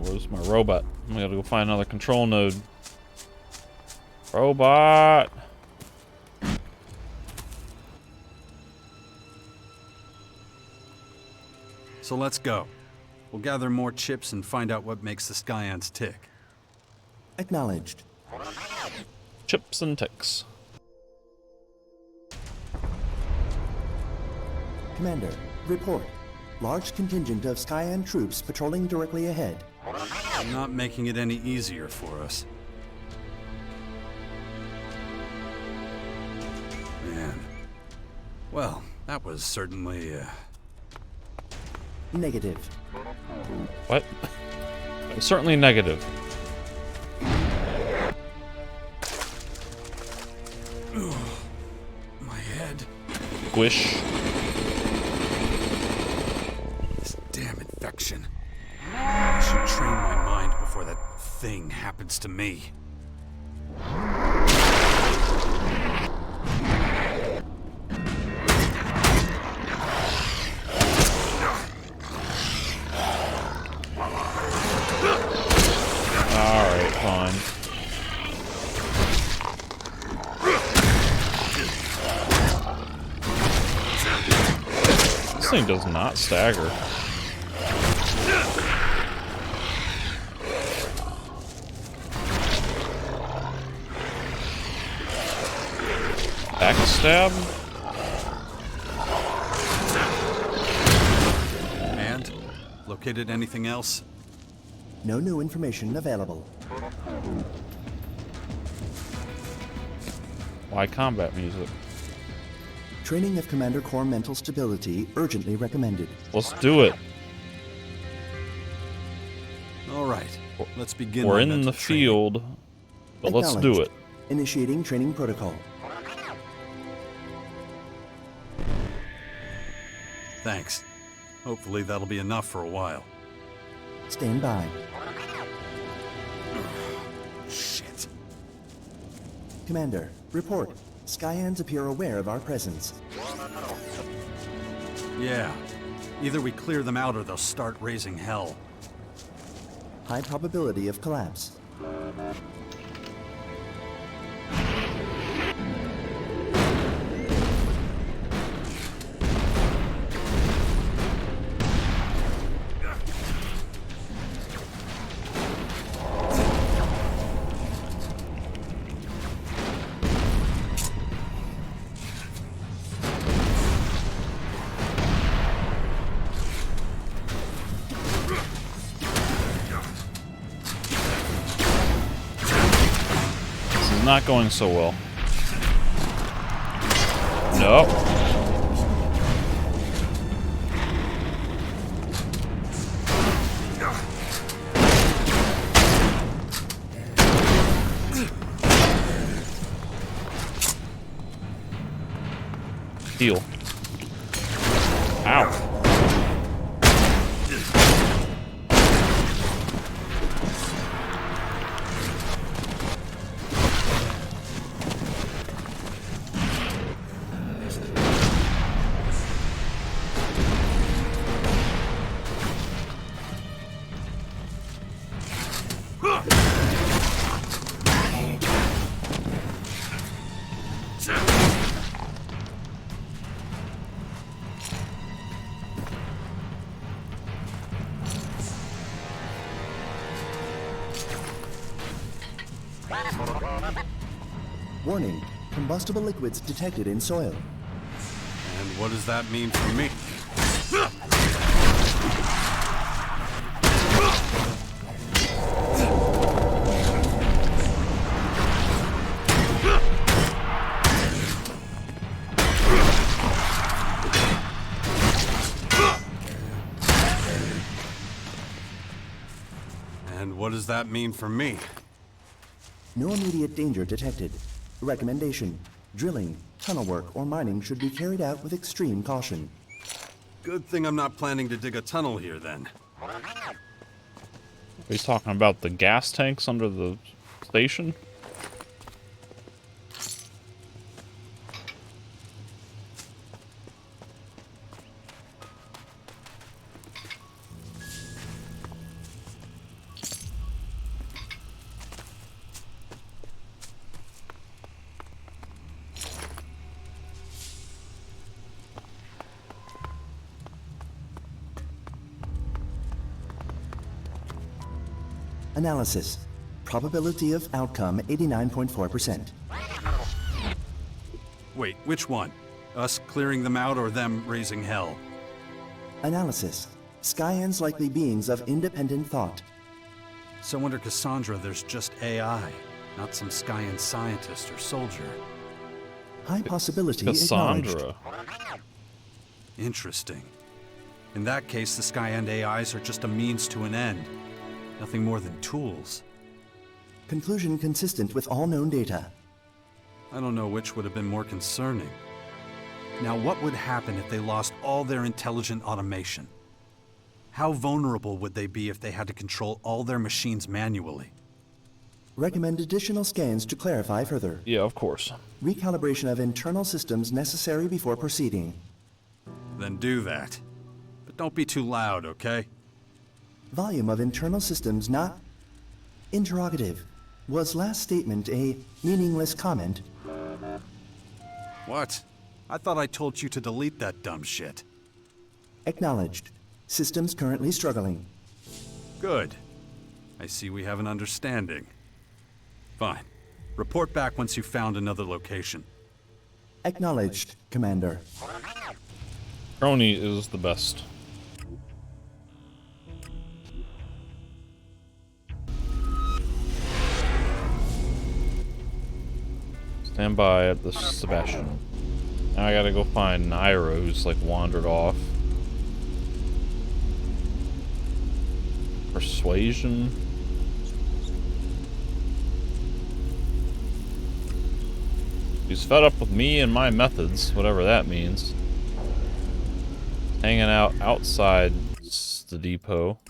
Where's my robot? I'm gonna go find another control node. Robot! So let's go. We'll gather more chips and find out what makes the Sky Ants tick. Acknowledged. Chips and ticks. Commander, report. Large contingent of Skyan troops patrolling directly ahead. I'm not making it any easier for us. Man. Well, that was certainly, Negative. What? Certainly negative. My head. Squish. This damn infection. I should train my mind before that thing happens to me. Alright, fine. This thing does not stagger. Backstab? And? Located anything else? No new information available. Why combat music? Training of Commander Core mental stability urgently recommended. Let's do it. All right, let's begin. We're my in the mental training. field. But let's do it. Initiating training protocol. Thanks. Hopefully that'll be enough for a while. Stand by. Shit. Commander, report. Skyans appear aware of our presence. Yeah. Either we clear them out or they'll start raising hell. High probability of collapse. Not going so well. Nope. Heal. Ow. Warning. Combustible liquids detected in soil. And what does that mean for me? And what does that mean for me? No immediate danger detected. Recommendation. Drilling, tunnel work, or mining should be carried out with extreme caution. Good thing I'm not planning to dig a tunnel here, then. Are you talking about the gas tanks under the station? Analysis. Probability of outcome 89.4%. Wait, which one? Us clearing them out or them raising hell? Analysis. Skyans likely beings of independent thought. So under Cassandra, there's just AI, not some Skyan scientist or soldier. High possibility acknowledged. Cassandra. Interesting. In that case, the Skyan AIs are just a means to an end. Nothing more than tools. Conclusion consistent with all known data. I don't know which would have been more concerning. Now, what would happen if they lost all their intelligent automation? How vulnerable would they be if they had to control all their machines manually? Recommend additional scans to clarify further. Yeah, of course. Recalibration of internal systems necessary before proceeding. Then do that. But don't be too loud, okay? Volume of internal systems not... Interrogative. Was last statement a meaningless comment? What? I thought I told you to delete that dumb shit. Acknowledged. Systems currently struggling. Good. I see we have an understanding. Fine. Report back once you've found another location. Acknowledged, Commander. Crony is the best. Stand by at the Sebastian. Now I gotta go find Naira, who's like wandered off. Persuasion. She's fed up with me and my methods, whatever that means. Hanging out outside the depot.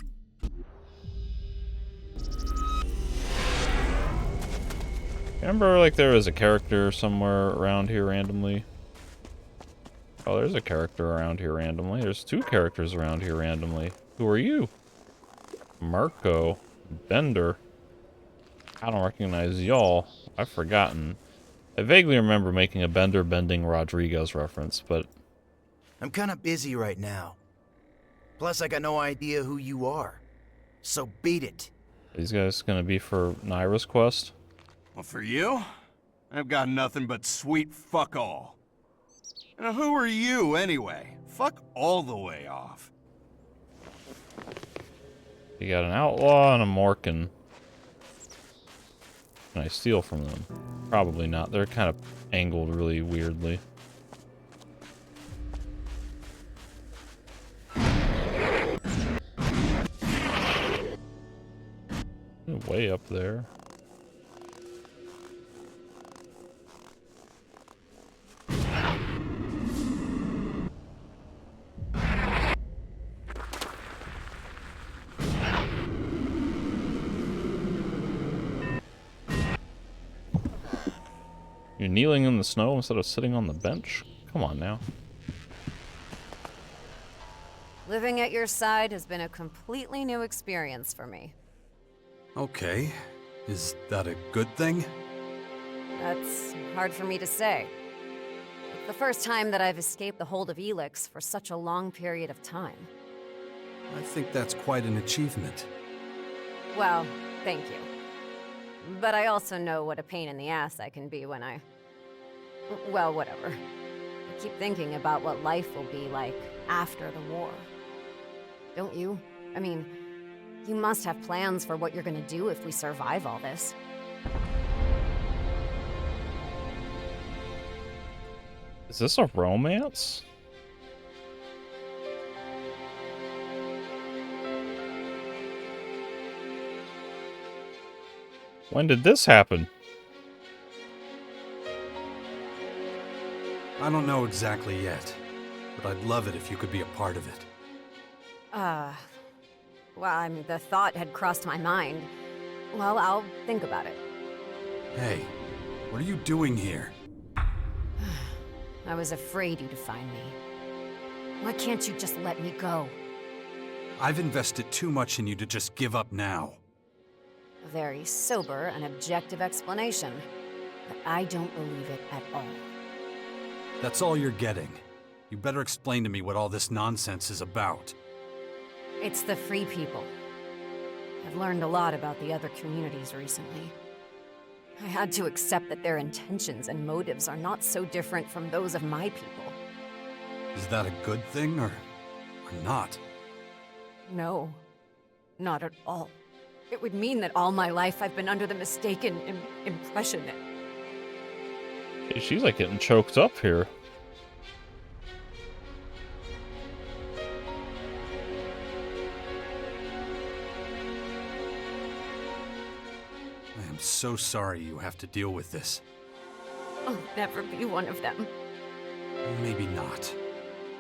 Remember, like, there was a character somewhere around here randomly? Oh, there's a character around here randomly. There's two characters around here randomly. Who are you? Marco. Bender. I don't recognize y'all. I've forgotten. I vaguely remember making a Bender bending Rodriguez reference, but... I'm kinda busy right now. Plus, I got no idea who you are. So beat it. These guys gonna be for Naira's quest? Well, for you, I've got nothing but sweet fuck all. Now, who are you, anyway? Fuck all the way off. You got an outlaw and a Morkan. Can I steal from them? Probably not. They're kind of angled really weirdly. Way up there. You're kneeling in the snow instead of sitting on the bench? Come on now. Living at your side has been a completely new experience for me. Okay. Is that a good thing? That's hard for me to say. It's the first time that I've escaped the hold of Elex for such a long period of time. I think that's quite an achievement. Well, thank you. But I also know what a pain in the ass I can be when well, whatever. I keep thinking about what life will be like after the war. Don't you? I mean, you must have plans for what you're gonna do if we survive all this. Is this a romance? When did this happen? I don't know exactly yet, but I'd love it if you could be a part of it. Well, I mean, the thought had crossed my mind. Well, I'll think about it. Hey, what are you doing here? I was afraid you'd find me. Why can't you just let me go? I've invested too much in you to just give up now. A very sober and objective explanation, but I don't believe it at all. That's all you're getting. You better explain to me what all this nonsense is about. It's the Free People. I've learned a lot about the other communities recently. I had to accept that their intentions and motives are not so different from those of my people. Is that a good thing, or not? No, not at all. It would mean that all my life I've been under the mistaken impression that... Hey, she's like getting choked up here. I am so sorry you have to deal with this. I'll never be one of them. Maybe not.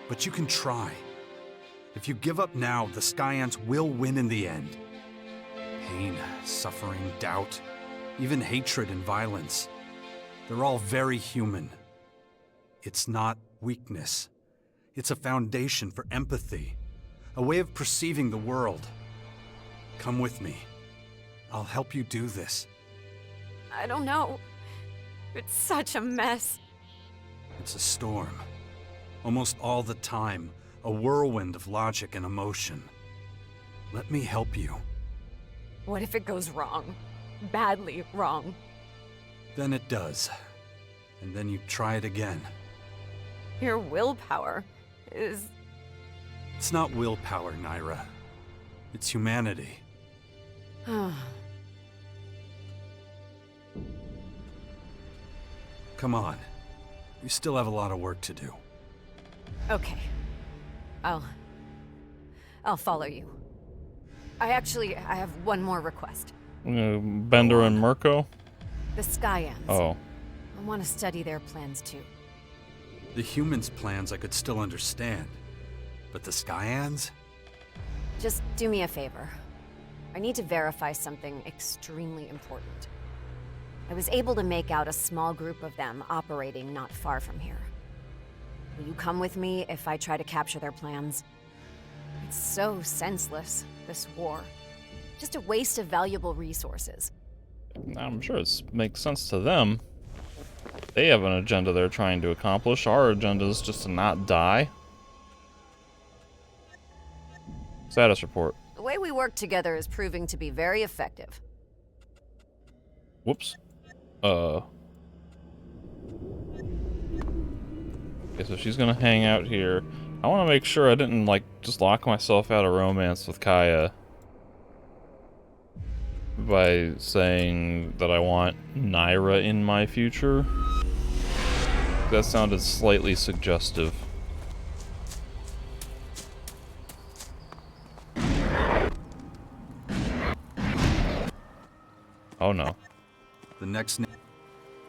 But you can try. If you give up now, the Skyants will win in the end. Pain, suffering, doubt, even hatred and violence. They're all very human. It's not weakness. It's a foundation for empathy. A way of perceiving the world. Come with me. I'll help you do this. I don't know. It's such a mess. It's a storm. Almost all the time, a whirlwind of logic and emotion. Let me help you. What if it goes wrong? Badly wrong. Then it does. And then you try it again. Your willpower is... It's not willpower, Naira. It's humanity. Come on. We still have a lot of work to do. Okay. I'll follow you. I have one more request. Bender and Mirko? The Skyans. Oh. I want to study their plans too. The humans' plans I could still understand. But the Skyans? Just do me a favor. I need to verify something extremely important. I was able to make out a small group of them operating not far from here. Will you come with me if I try to capture their plans? It's so senseless, this war. Just a waste of valuable resources. I'm sure it makes sense to them. They have an agenda they're trying to accomplish. Our agenda is just to not die. Status report. The way we work together is proving to be very effective. Whoops. Okay, so she's gonna hang out here. I want to make sure I didn't, like, just lock myself out of romance with Kaya by saying that I want Naira in my future. That sounded slightly suggestive. Oh no. The next...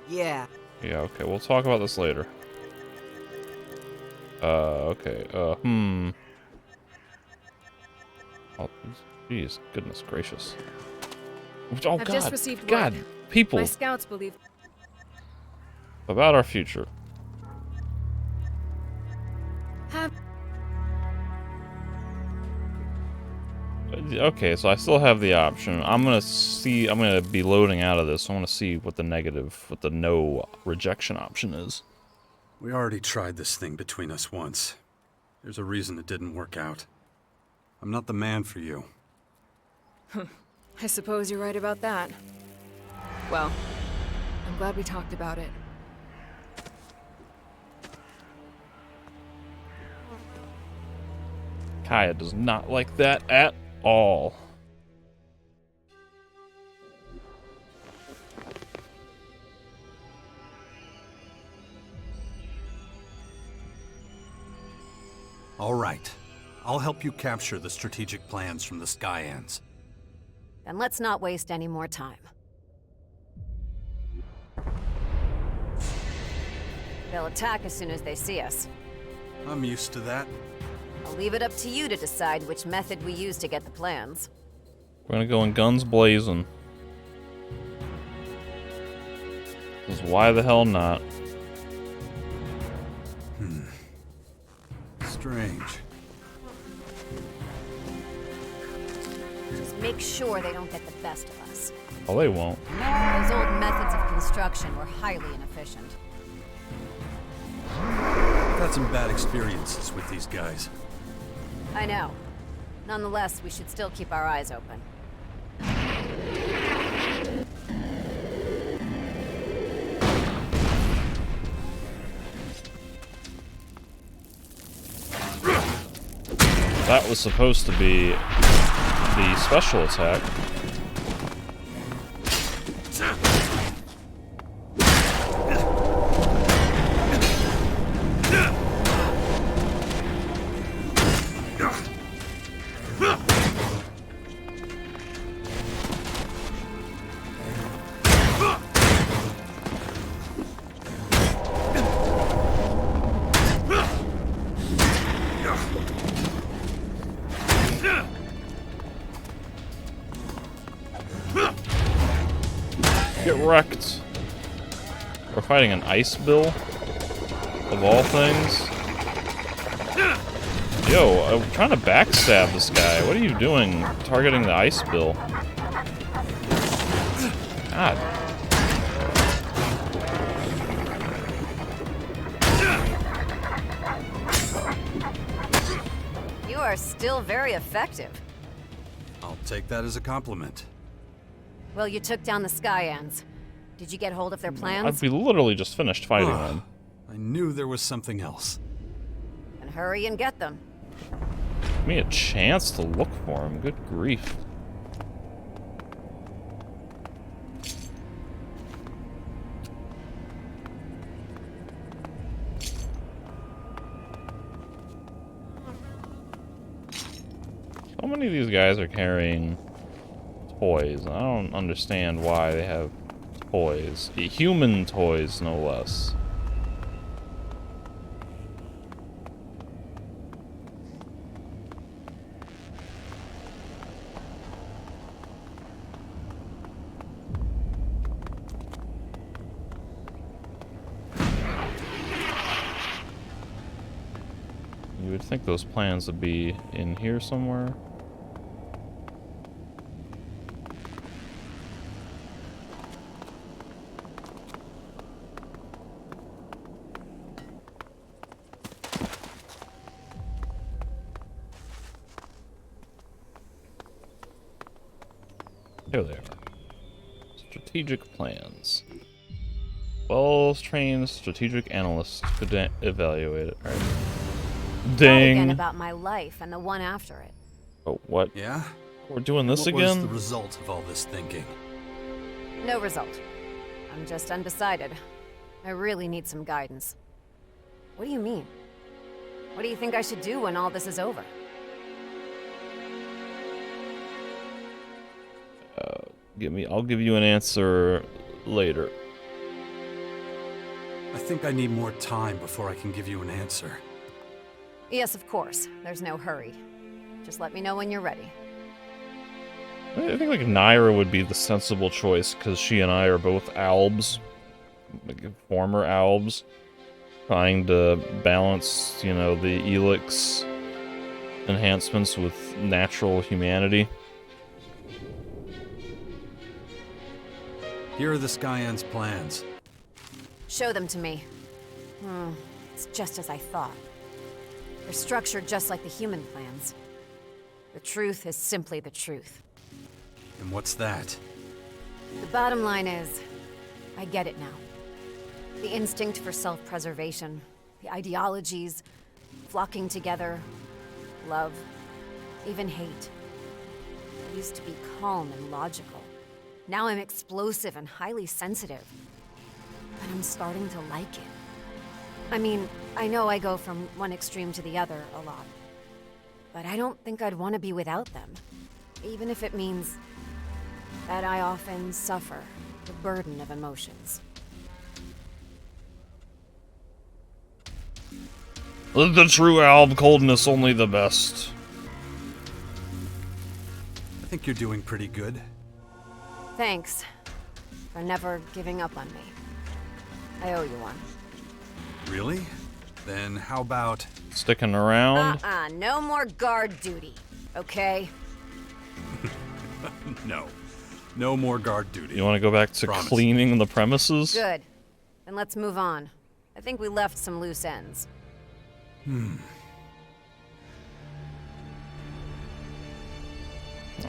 Yeah. Yeah, okay, we'll talk about this later. Okay, Oh, jeez, goodness gracious. Oh, I've God, just received God, word. people. My scouts believe... About our future. Have... Okay, so I still have the option. I'm gonna be loading out of this, so I want to see what the no rejection option is. We already tried this thing between us once. There's a reason it didn't work out. I'm not the man for you. I suppose you're right about that. Well, I'm glad we talked about it. Kaya does not like that at all. All right. I'll help you capture the strategic plans from the Skyans. Then let's not waste any more time. They'll attack as soon as they see us. I'm used to that. I'll leave it up to you to decide which method we use to get the plans. We're gonna go in guns blazing. 'Cause why the hell not? Strange. Just make sure they don't get the best of us. Oh, they won't. Those old methods of construction were highly inefficient. I've had some bad experiences with these guys. I know. Nonetheless, we should still keep our eyes open. That was supposed to be the special attack. Get wrecked. We're fighting an ice bill, of all things. Yo, I'm trying to backstab this guy. What are you doing, targeting the ice bill? God. You are still very effective. I'll take that as a compliment. Well, you took down the Skyans. Did you get hold of their plans? We literally just finished fighting them. I knew there was something else. And hurry and get them. Give me a chance to look for him. Good grief. So many of these guys are carrying toys. I don't understand why they have toys. Human toys, no less. You would think those plans would be in here somewhere. Here they are. Strategic plans. Well-trained strategic analysts could evaluate it. All right. Ding. Again about my life and the one after it. Oh, what? Yeah? We're doing this What again? was the result of all this thinking? No result. I'm just undecided. I really need some guidance. What do you mean? What do you think I should do when all this is over? I'll give you an answer later. I think I need more time before I can give you an answer. Yes, of course. There's no hurry. Just let me know when you're ready. I think like Naira would be the sensible choice because she and I are both Albs, like former Albs, trying to balance, you know, the Elex enhancements with natural humanity. Here are the Skyant's plans. Show them to me. It's just as I thought. They're structured just like the human plans. The truth is simply the truth. And what's that? The bottom line is, I get it now. The instinct for self-preservation, the ideologies, flocking together, love, even hate. I used to be calm and logical. Now I'm explosive and highly sensitive. But I'm starting to like it. I mean, I know I go from one extreme to the other a lot. But I don't think I'd want to be without them. Even if it means that I often suffer the burden of emotions. The true Alb coldness only the best. I think you're doing pretty good. Thanks for never giving up on me. I owe you one. Really? Then how about... Sticking around? No more guard duty, okay? No. No more guard duty. You want to go back to cleaning the premises? Good. Then let's move on. I think we left some loose ends. I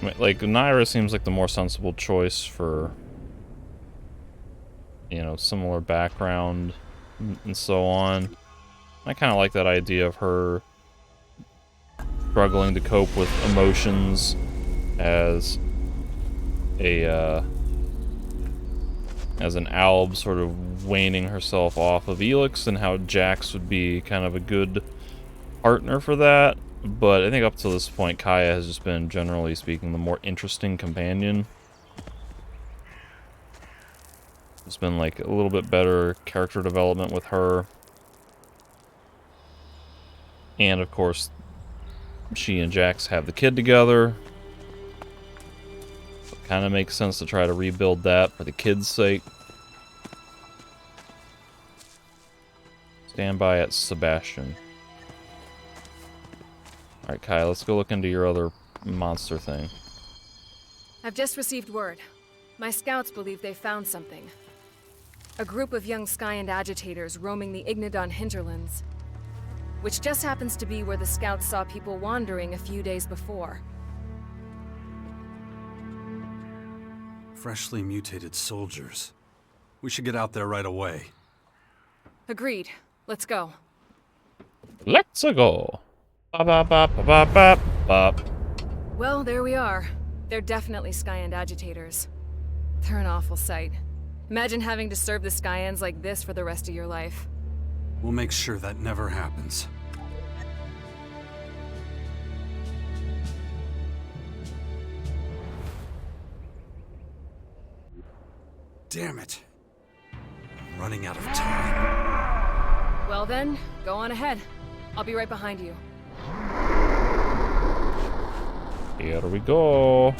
mean, like, Naira seems like the more sensible choice for, you know, similar background and so on. I kind of like that idea of her struggling to cope with emotions as an Alb sort of waning herself off of Elex, and how Jax would be kind of a good partner for that. But I think up to this point, Kaya has just been, generally speaking, the more interesting companion. There's been like a little bit better character development with her. And of course, she and Jax have the kid together. So it kind of makes sense to try to rebuild that for the kid's sake. Stand by at Sebastian. Alright, Kai, let's go look into your other monster thing. I've just received word. My scouts believe they found something. A group of young Skyend agitators roaming the Ignadon hinterlands. Which just happens to be where the scouts saw people wandering a few days before. Freshly mutated soldiers. We should get out there right away. Agreed. Let's go. Let's go. Bop, bop, bop, bop, bop, bop. Well, there we are. They're definitely Skyend agitators. They're an awful sight. Imagine having to serve the Skyends like this for the rest of your life. We'll make sure that never happens. Damn it. I'm running out of time. Well then, go on ahead. I'll be right behind you. Here we go.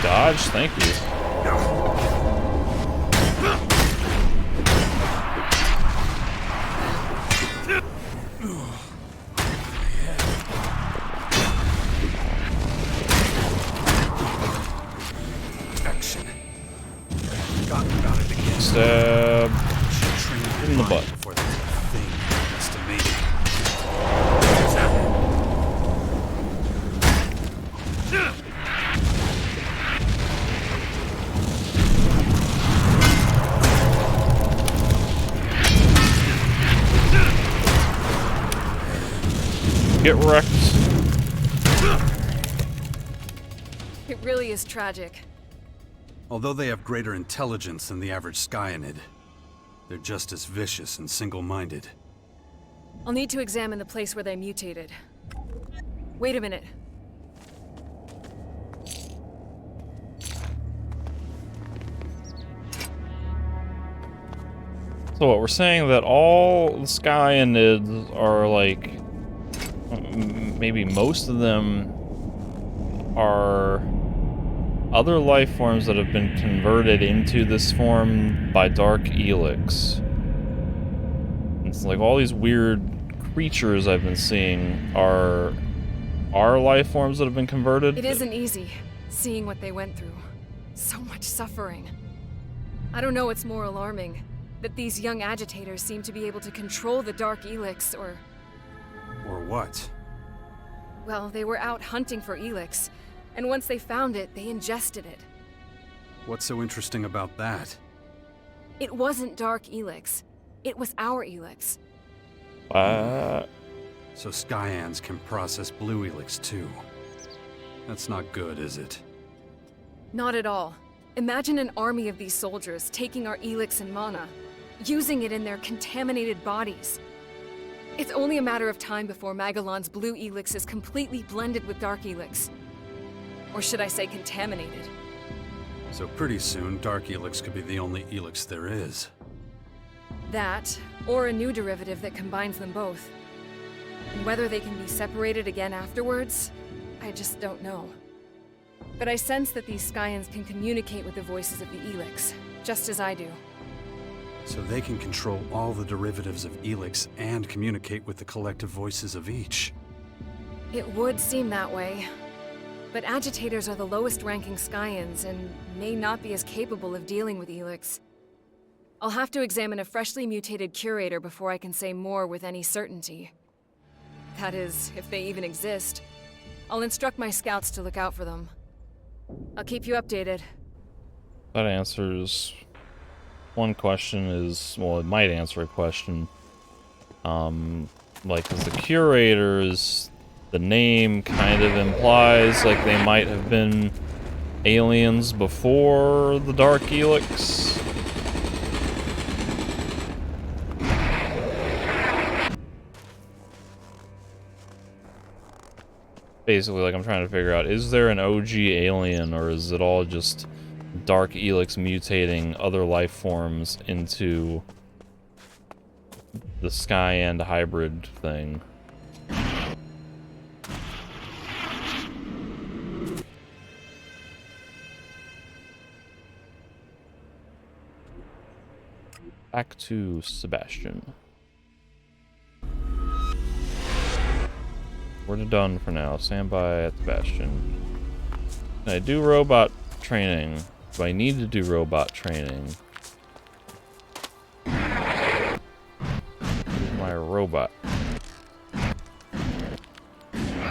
Dodge, thank you. Action. Forgotten about it again. Stab in the butt. Before that thing happens to me. Get wrecked. It really is tragic. Although they have greater intelligence than the average Skyanid, they're just as vicious and single-minded. I'll need to examine the place where they mutated. Wait a minute. So what we're saying that all the Skyanids are like, maybe most of them are other life forms that have been converted into this form by Dark Elex. It's like all these weird creatures I've been seeing are life forms that have been converted. It isn't easy, seeing what they went through. So much suffering. I don't know what's more alarming, that these young agitators seem to be able to control the Dark Elex, or... Or what? Well, they were out hunting for Elex, and once they found it, they ingested it. What's so interesting about that? It wasn't Dark Elex. It was our Elex. So Skyans can process Blue Elex too. That's not good, is it? Not at all. Imagine an army of these soldiers taking our Elex and mana, using it in their contaminated bodies. It's only a matter of time before Magellan's Blue Elex is completely blended with Dark Elex. Or should I say contaminated? So pretty soon, Dark Elex could be the only Elex there is. That, or a new derivative that combines them both. And whether they can be separated again afterwards, I just don't know. But I sense that these Skyans can communicate with the voices of the Elex, just as I do. So they can control all the derivatives of Elex and communicate with the collective voices of each. It would seem that way. But agitators are the lowest-ranking Skyans and may not be as capable of dealing with Elex. I'll have to examine a freshly mutated curator before I can say more with any certainty. That is, if they even exist. I'll instruct my scouts to look out for them. I'll keep you updated. That answers one question. Is, well, it might answer a question. Like, as the curators, the name kind of implies like they might have been aliens before the Dark Elex. Basically, like, I'm trying to figure out, is there an OG alien, or is it all just Dark Elex mutating other life forms into the Skyan hybrid thing? Back to Sebastian. We're done for now. Stand by at the Bastion. Can I do robot training? Do I need to do robot training? Where's my robot?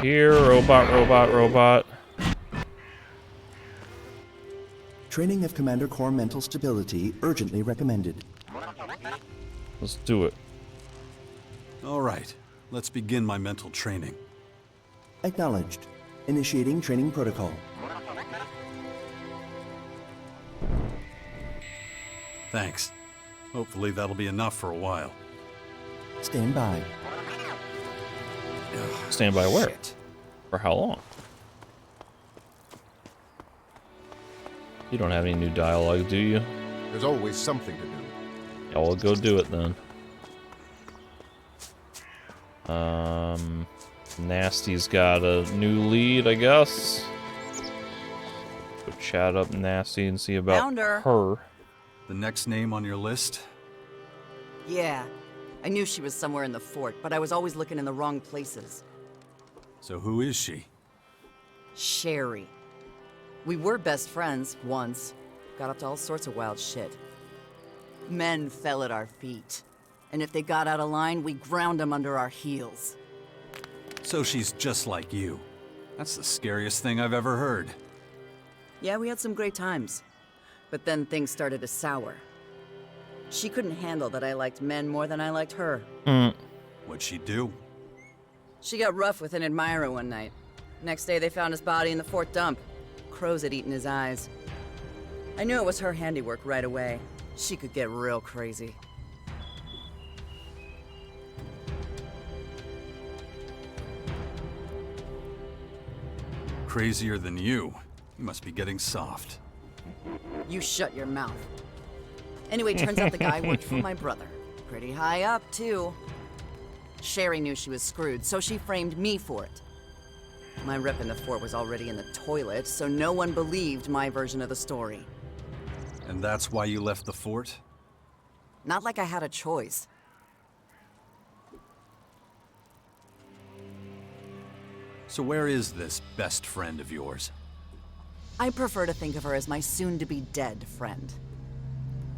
Here, robot, robot, robot. Training of Commander Core mental stability urgently recommended. Let's do it. All right, let's begin my mental training. Acknowledged. Initiating training protocol. Thanks. Hopefully that'll be enough for a while. Stand by. Stand by where? Shit. For how long? You don't have any new dialogue, do you? There's always something to do. Yeah, well, go do it then. Nasty's got a new lead, I guess. Go chat up Nasty and see about Found her. her. The next name on your list? Yeah. I knew she was somewhere in the fort, but I was always looking in the wrong places. So who is she? Sherry. We were best friends, once. Got up to all sorts of wild shit. Men fell at our feet. And if they got out of line, we ground them under our heels. So she's just like you. That's the scariest thing I've ever heard. Yeah, we had some great times. But then things started to sour. She couldn't handle that I liked men more than I liked her. What'd she do? She got rough with an admirer one night. Next day, they found his body in the fort dump. Crows had eaten his eyes. I knew it was her handiwork right away. She could get real crazy. Crazier than you. You must be getting soft. You shut your mouth. Anyway, turns out the guy worked for my brother. Pretty high up, too. Sherry knew she was screwed, so she framed me for it. My rep in the fort was already in the toilet, so no one believed my version of the story. And that's why you left the fort? Not like I had a choice. So where is this best friend of yours? I prefer to think of her as my soon-to-be dead friend.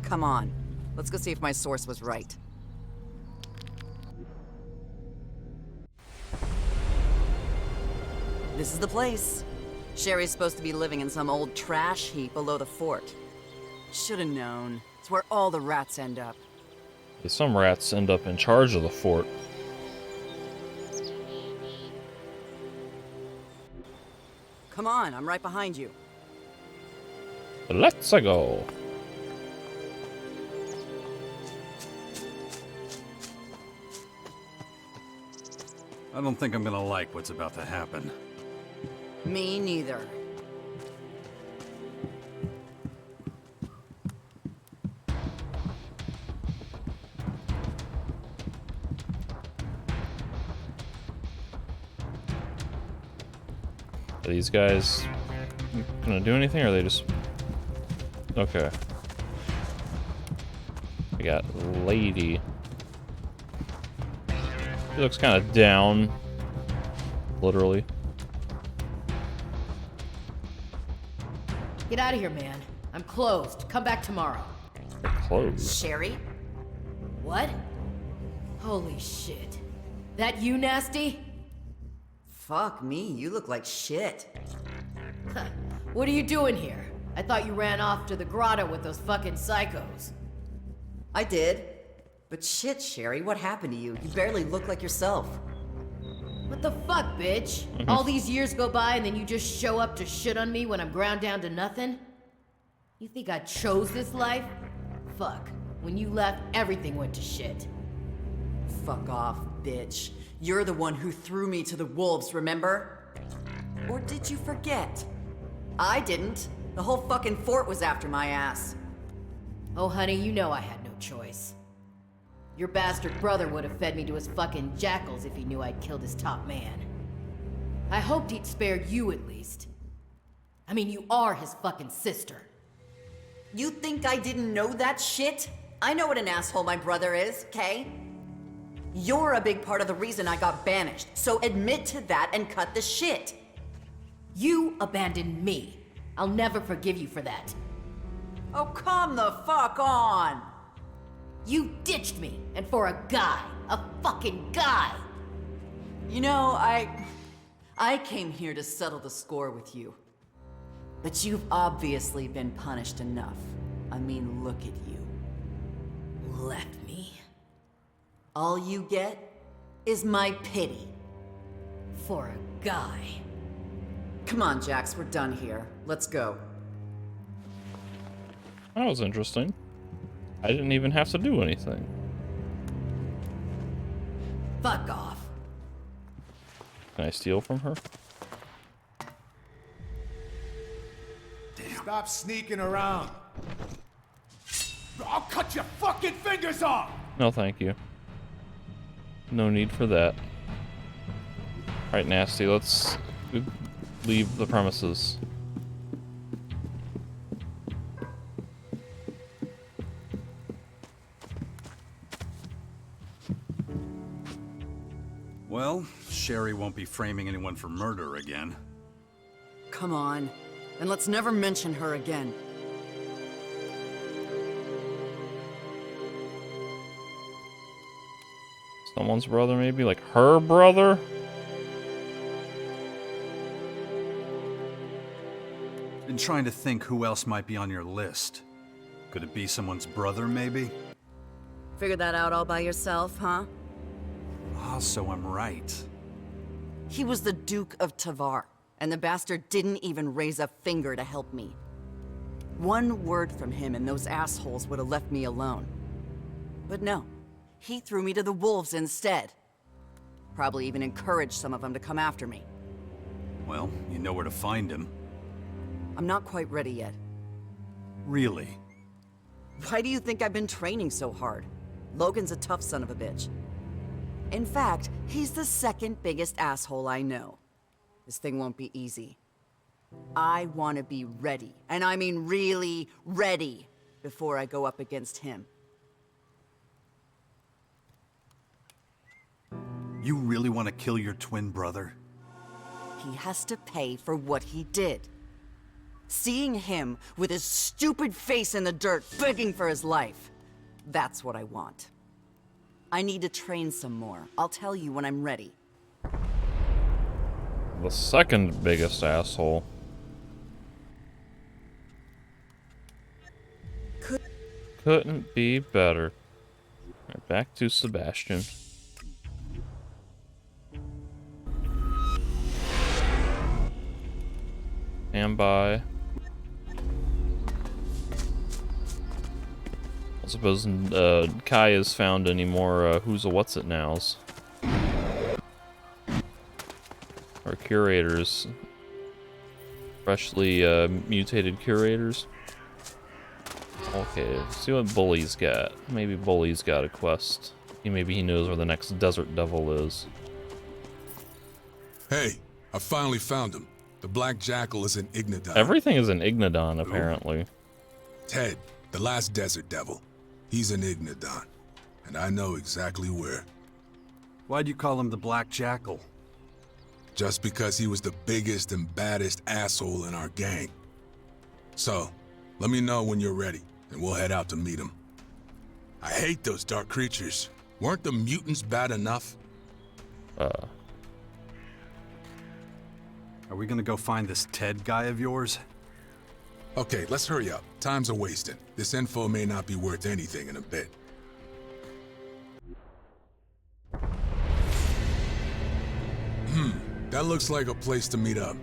Come on, let's go see if my source was right. This is the place. Sherry's supposed to be living in some old trash heap below the fort. Should've known. It's where all the rats end up. Yeah, some rats end up in charge of the fort. Come on, I'm right behind you. Let's go. I don't think I'm gonna like what's about to happen. Me neither. Are these guys gonna do anything, or are they just... Okay. We got Lady. She looks kind of down. Literally. Get out of here, man. I'm closed. Come back tomorrow. They're closed. Sherry? What? Holy shit. That you, Nasty? Fuck me, you look like shit. What are you doing here? I thought you ran off to the grotto with those fucking psychos. I did. But shit, Sherry, what happened to you? You barely look like yourself. What the fuck, bitch? All these years go by and then you just show up to shit on me when I'm ground down to nothing? You think I chose this life? Fuck. When you left, everything went to shit. Fuck off, bitch. You're the one who threw me to the wolves, remember? Or did you forget? I didn't. The whole fucking fort was after my ass. Oh, honey, you know I had no choice. Your bastard brother would have fed me to his fucking jackals if he knew I'd killed his top man. I hoped he'd spared you at least. I mean, you are his fucking sister. You think I didn't know that shit? I know what an asshole my brother is, okay? You're a big part of the reason I got banished, so admit to that and cut the shit. You abandoned me. I'll never forgive you for that. Oh, come the fuck on! You ditched me, and for a guy. A fucking guy! You know, I came here to settle the score with you. But you've obviously been punished enough. I mean, look at you. Left me? All you get is my pity. For a guy. Come on, Jax, we're done here. Let's go. That was interesting. I didn't even have to do anything. Fuck off. Can I steal from her? Stop sneaking around. I'll cut your fucking fingers off! No, thank you. No need for that. Alright, Nasty, let's leave the premises. Well, Sherry won't be framing anyone for murder again. Come on. And let's never mention her again. Someone's brother, maybe? Like her brother? Been trying to think who else might be on your list. Could it be someone's brother, maybe? Figured that out all by yourself, huh? Ah, so I'm right. He was the Duke of Tavar, and the bastard didn't even raise a finger to help me. One word from him and those assholes would have left me alone. But no, he threw me to the wolves instead. Probably even encouraged some of them to come after me. Well, you know where to find him. I'm not quite ready yet. Really? Why do you think I've been training so hard? Logan's a tough son of a bitch. In fact, he's the second biggest asshole I know. This thing won't be easy. I want to be ready, and I mean really ready, before I go up against him. You really want to kill your twin brother? He has to pay for what he did. Seeing him with his stupid face in the dirt begging for his life, that's what I want. I need to train some more. I'll tell you when I'm ready. The second biggest asshole. Couldn't be better. Right, back to Sebastian. Stand by. I suppose Kai has found any more who's a what's it nows. Or curators. Freshly mutated curators. Okay, let's see what Bully's got. Maybe Bully's got a quest. Maybe he knows where the next desert devil is. Hey, I finally found him. The Black Jackal is in Ignadon. Everything is in Ignadon, apparently. Ted, the last desert devil. He's in Ignadon, and I know exactly where. Why'd you call him the Black Jackal? Just because he was the biggest and baddest asshole in our gang. So, let me know when you're ready, and we'll head out to meet him. I hate those dark creatures. Weren't the mutants bad enough? Are we gonna go find this Ted guy of yours? Okay, let's hurry up. Time's a wasting. This info may not be worth anything in a bit. That looks like a place to meet up.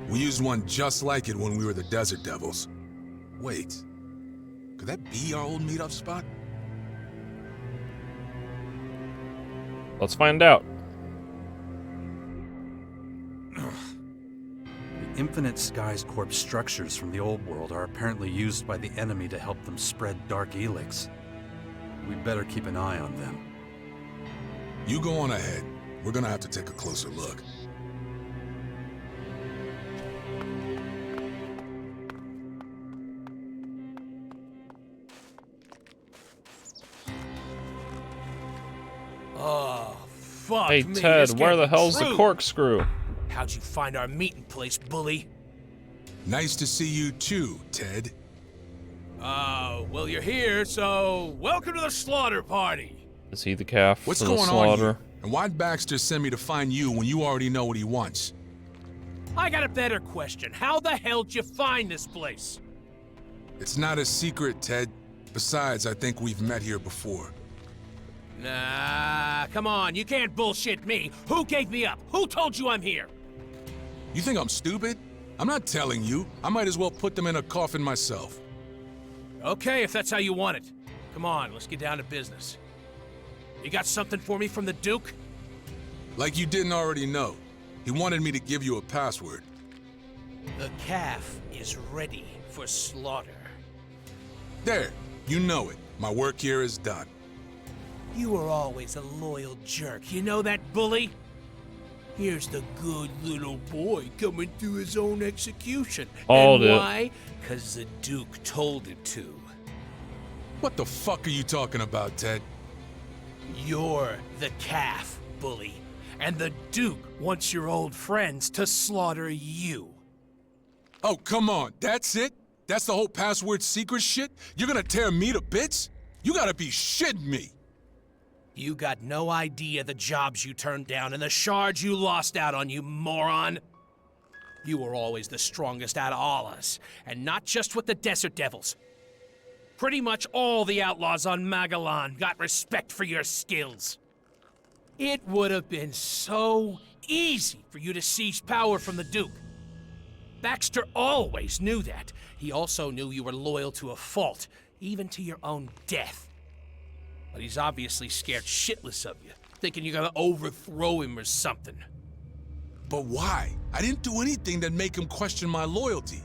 We used one just like it when we were the Desert Devils. Wait, could that be our old meetup spot? Let's find out. The Infinite Skies Corp structures from the old world are apparently used by the enemy to help them spread dark Elex. We'd better keep an eye on them. You go on ahead. We're gonna have to take a closer look. Oh, fuck Hey, me, Ted, this where can't the be hell's the true. corkscrew? How'd you find our meeting place, bully? Nice to see you too, Ted. Well, you're here, so welcome to the slaughter party. Is he the calf What's for the going on slaughter? here? And why'd Baxter send me to find you when you already know what he wants? I got a better question. How the hell'd you find this place? It's not a secret, Ted. Besides, I think we've met here before. Nah, come on, you can't bullshit me. Who gave me up? Who told you I'm here? You think I'm stupid? I'm not telling you. I might as well put them in a coffin myself. Okay, if that's how you want it. Come on, let's get down to business. You got something for me from the Duke? Like you didn't already know. He wanted me to give you a password. The calf is ready for slaughter. There, you know it. My work here is done. You were always a loyal jerk. You know that, bully? Here's the good little boy coming to his own execution. Hold and it. why? 'Cause the Duke told him to. What the fuck are you talking about, Ted? You're the calf, bully. And the Duke wants your old friends to slaughter you. Oh, come on. That's it? That's the whole password secret shit? You're gonna tear me to bits? You gotta be shitting me. You got no idea the jobs you turned down and the shards you lost out on, you moron. You were always the strongest out of all us, and not just with the Desert Devils. Pretty much all the outlaws on Magellan got respect for your skills. It would have been so easy for you to seize power from the Duke. Baxter always knew that. He also knew you were loyal to a fault, even to your own death. But he's obviously scared shitless of you, thinking you're gonna overthrow him or something. But why? I didn't do anything that make him question my loyalty.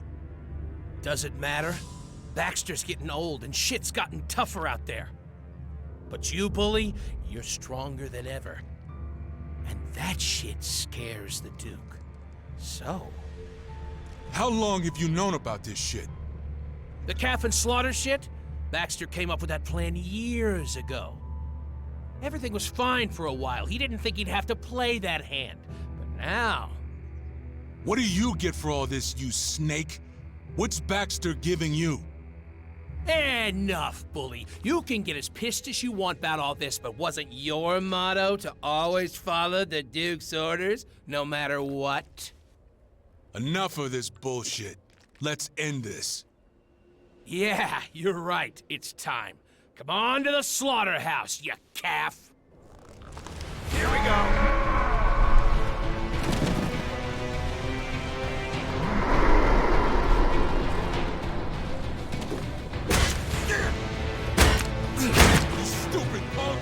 Does it matter? Baxter's getting old and shit's gotten tougher out there. But you, bully, you're stronger than ever. And that shit scares the Duke. So... How long have you known about this shit? The calf and slaughter shit? Baxter came up with that plan years ago. Everything was fine for a while. He didn't think he'd have to play that hand. But now... What do you get for all this, you snake? What's Baxter giving you? Enough, bully. You can get as pissed as you want about all this, but wasn't your motto to always follow the Duke's orders, no matter what? Enough of this bullshit. Let's end this. Yeah, you're right. It's time. Come on to the slaughterhouse, you calf. Here we go. Stupid punk!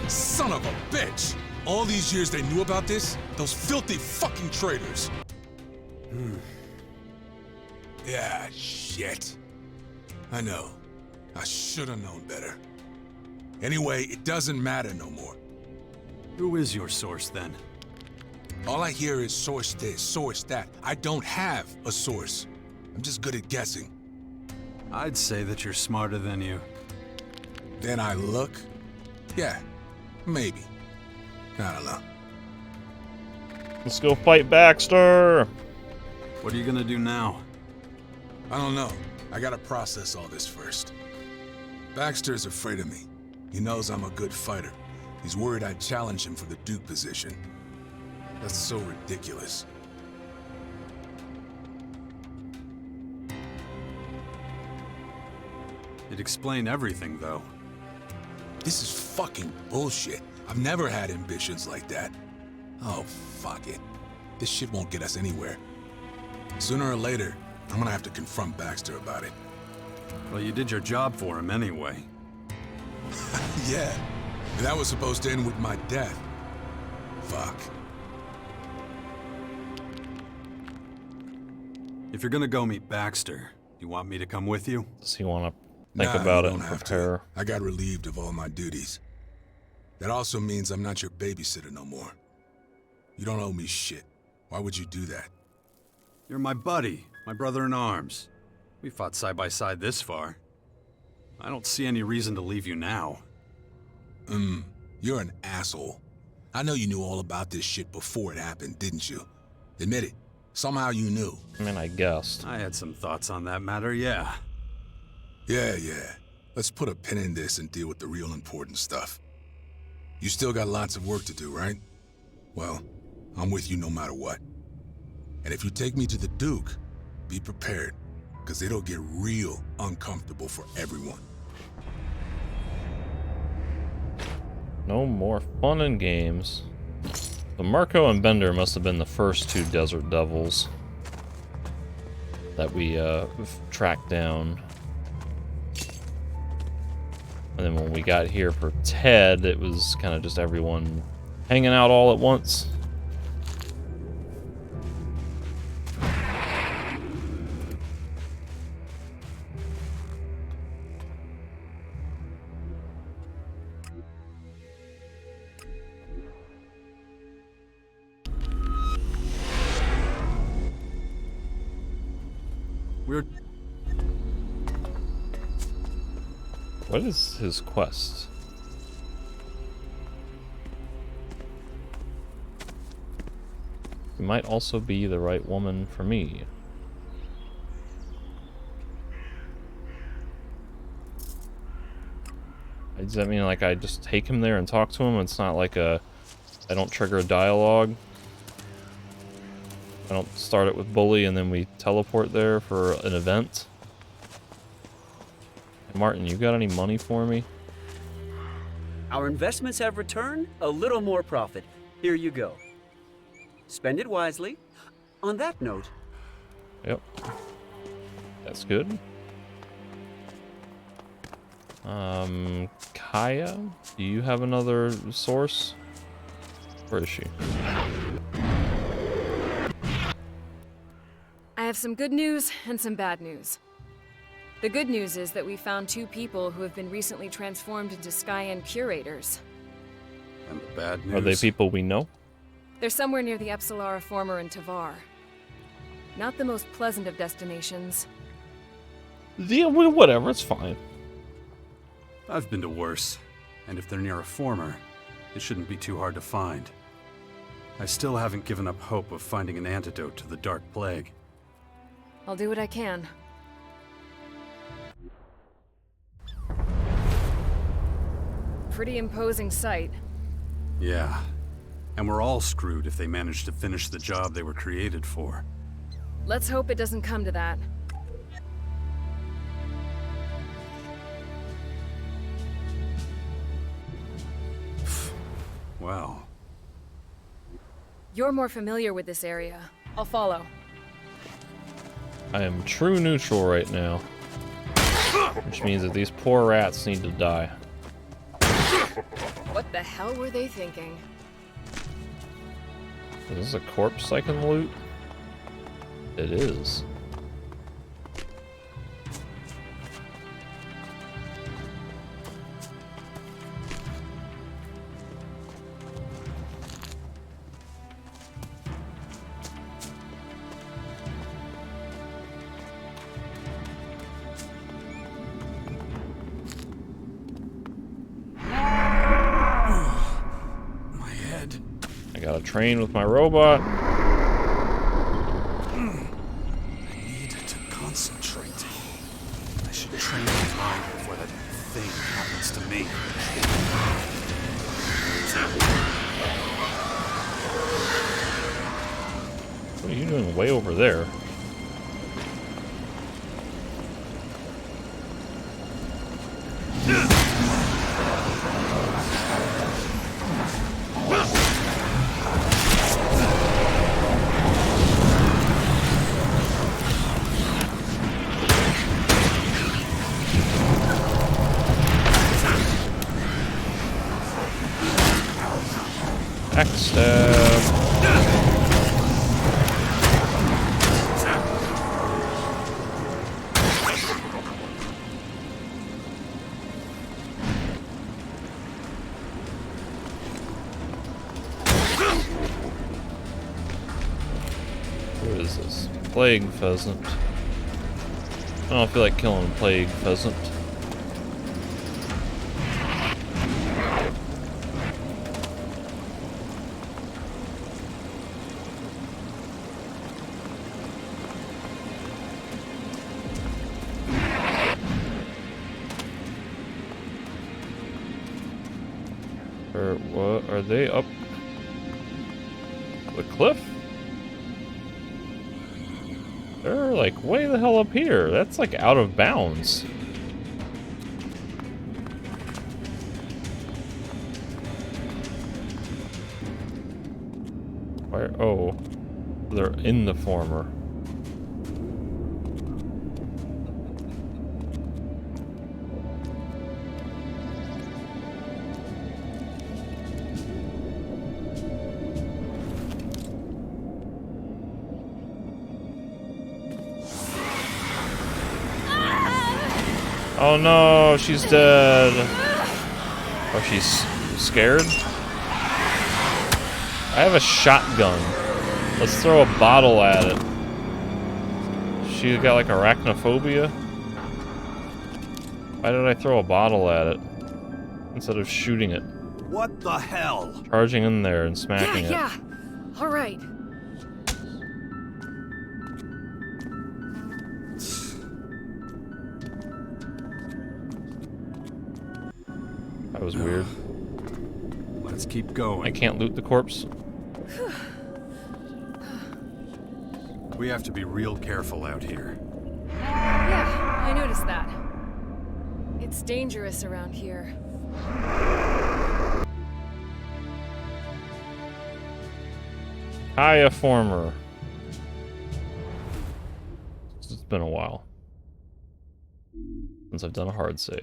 Son of a bitch! All these years they knew about this? Those filthy fucking traitors! Yeah, shit. I know. I should've known better. Anyway, it doesn't matter no more. Who is your source, then? All I hear is source this, source that. I don't have a source. I'm just good at guessing. I'd say that you're smarter than you. Then I look? Yeah, maybe. I don't know. Let's go fight Baxter! What are you gonna do now? I don't know. I gotta process all this first. Baxter's afraid of me. He knows I'm a good fighter. He's worried I'd challenge him for the Duke position. That's so ridiculous. It explained everything, though. This is fucking bullshit. I've never had ambitions like that. Oh, fuck it. This shit won't get us anywhere. Sooner or later, I'm gonna have to confront Baxter about it. Well, you did your job for him anyway. Yeah, and that was supposed to end with my death. Fuck. If you're gonna go meet Baxter, you want me to come with you? Does he want to think Nah, about you it and don't have prepare? to. I got relieved of all my duties. That also means I'm not your babysitter no more. You don't owe me shit. Why would you do that? You're my buddy, my brother in arms. We fought side by side this far. I don't see any reason to leave you now. You're an asshole. I know you knew all about this shit before it happened, didn't you? Admit it. Somehow you knew. I mean, I guessed. I had some thoughts on that matter, yeah. Yeah. Let's put a pin in this and deal with the real important stuff. You still got lots of work to do, right? Well, I'm with you no matter what. And if you take me to the Duke, be prepared, because it'll get real uncomfortable for everyone. No more fun and games. So Marco and Bender must have been the first two Desert Devils that we tracked down. And then when we got here for Ted, it was kind of just everyone hanging out all at once. What is his quest? You might also be the right woman for me. Does that mean like I just take him there and talk to him? It's not like I don't trigger a dialogue. I don't start it with Bully and then we teleport there for an event. Hey Martin, you got any money for me? Our investments have returned a little more profit. Here you go. Spend it wisely. On that note... Yep. That's good. Kaya, do you have another source? Where is she? I have some good news and some bad news. The good news is that we found two people who have been recently transformed into Skyen curators. And the bad news? Are they people we know? They're somewhere near the Epsilara Former in Tavar. Not the most pleasant of destinations. Yeah, well, whatever, it's fine. I've been to worse, and if they're near a Former, it shouldn't be too hard to find. I still haven't given up hope of finding an antidote to the Dark Plague. I'll do what I can. Pretty imposing sight. Yeah. And we're all screwed if they manage to finish the job they were created for. Let's hope it doesn't come to that. Wow. You're more familiar with this area. I'll follow. I am true neutral right now. Which means that these poor rats need to die. What the hell were they thinking? Is this a corpse I can loot? It is. Gotta train with my robot. I need to concentrate. I should train my mind before that thing happens to me. What are you doing way over there? Backstab. What is this? Plague pheasant. I don't feel like killing a plague pheasant. Or what? Are they up the cliff? They're like way the hell up here. That's like out of bounds. Where? Oh, they're in the former. Oh no, she's dead. Oh, she's scared? I have a shotgun. Let's throw a bottle at it. She got like arachnophobia? Why did I throw a bottle at it instead of shooting it? What the hell? Charging in there and smacking it. Yeah. All right. That was weird. Let's keep going. I can't loot the corpse. We have to be real careful out here. Yeah, I noticed that. It's dangerous around here. Hiya, former. It's been a while since I've done a hard save.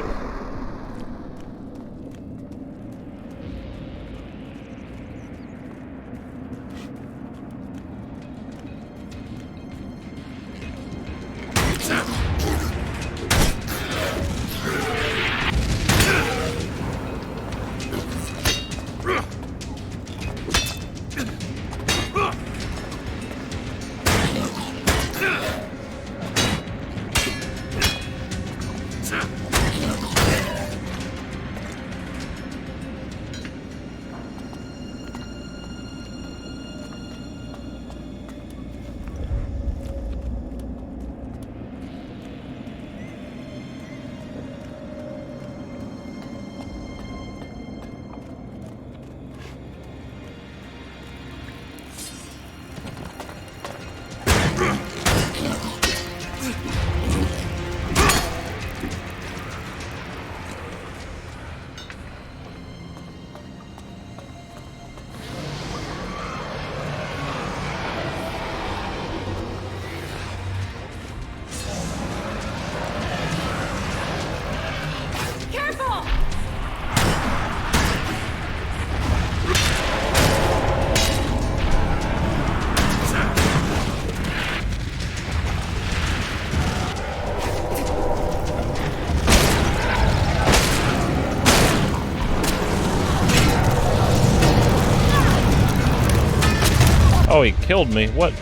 Oh, he killed me. What?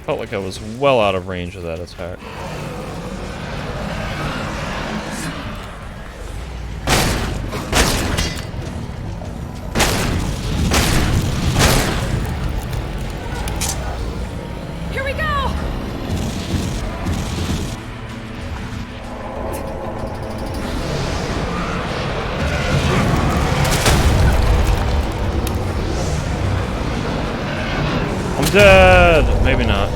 Felt like I was well out of range of that attack. Here we go! I'm dead! Maybe not.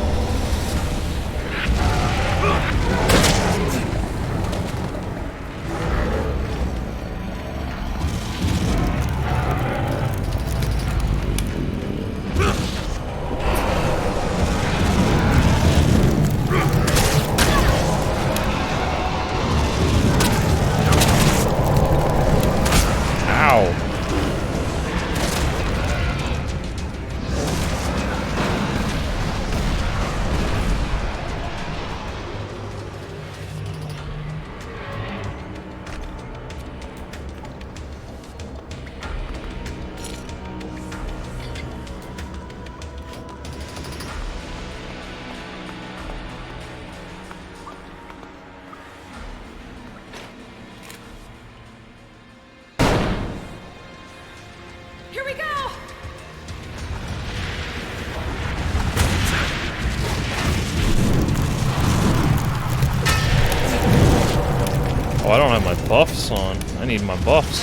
Oh, I don't have my buffs on. I need my buffs.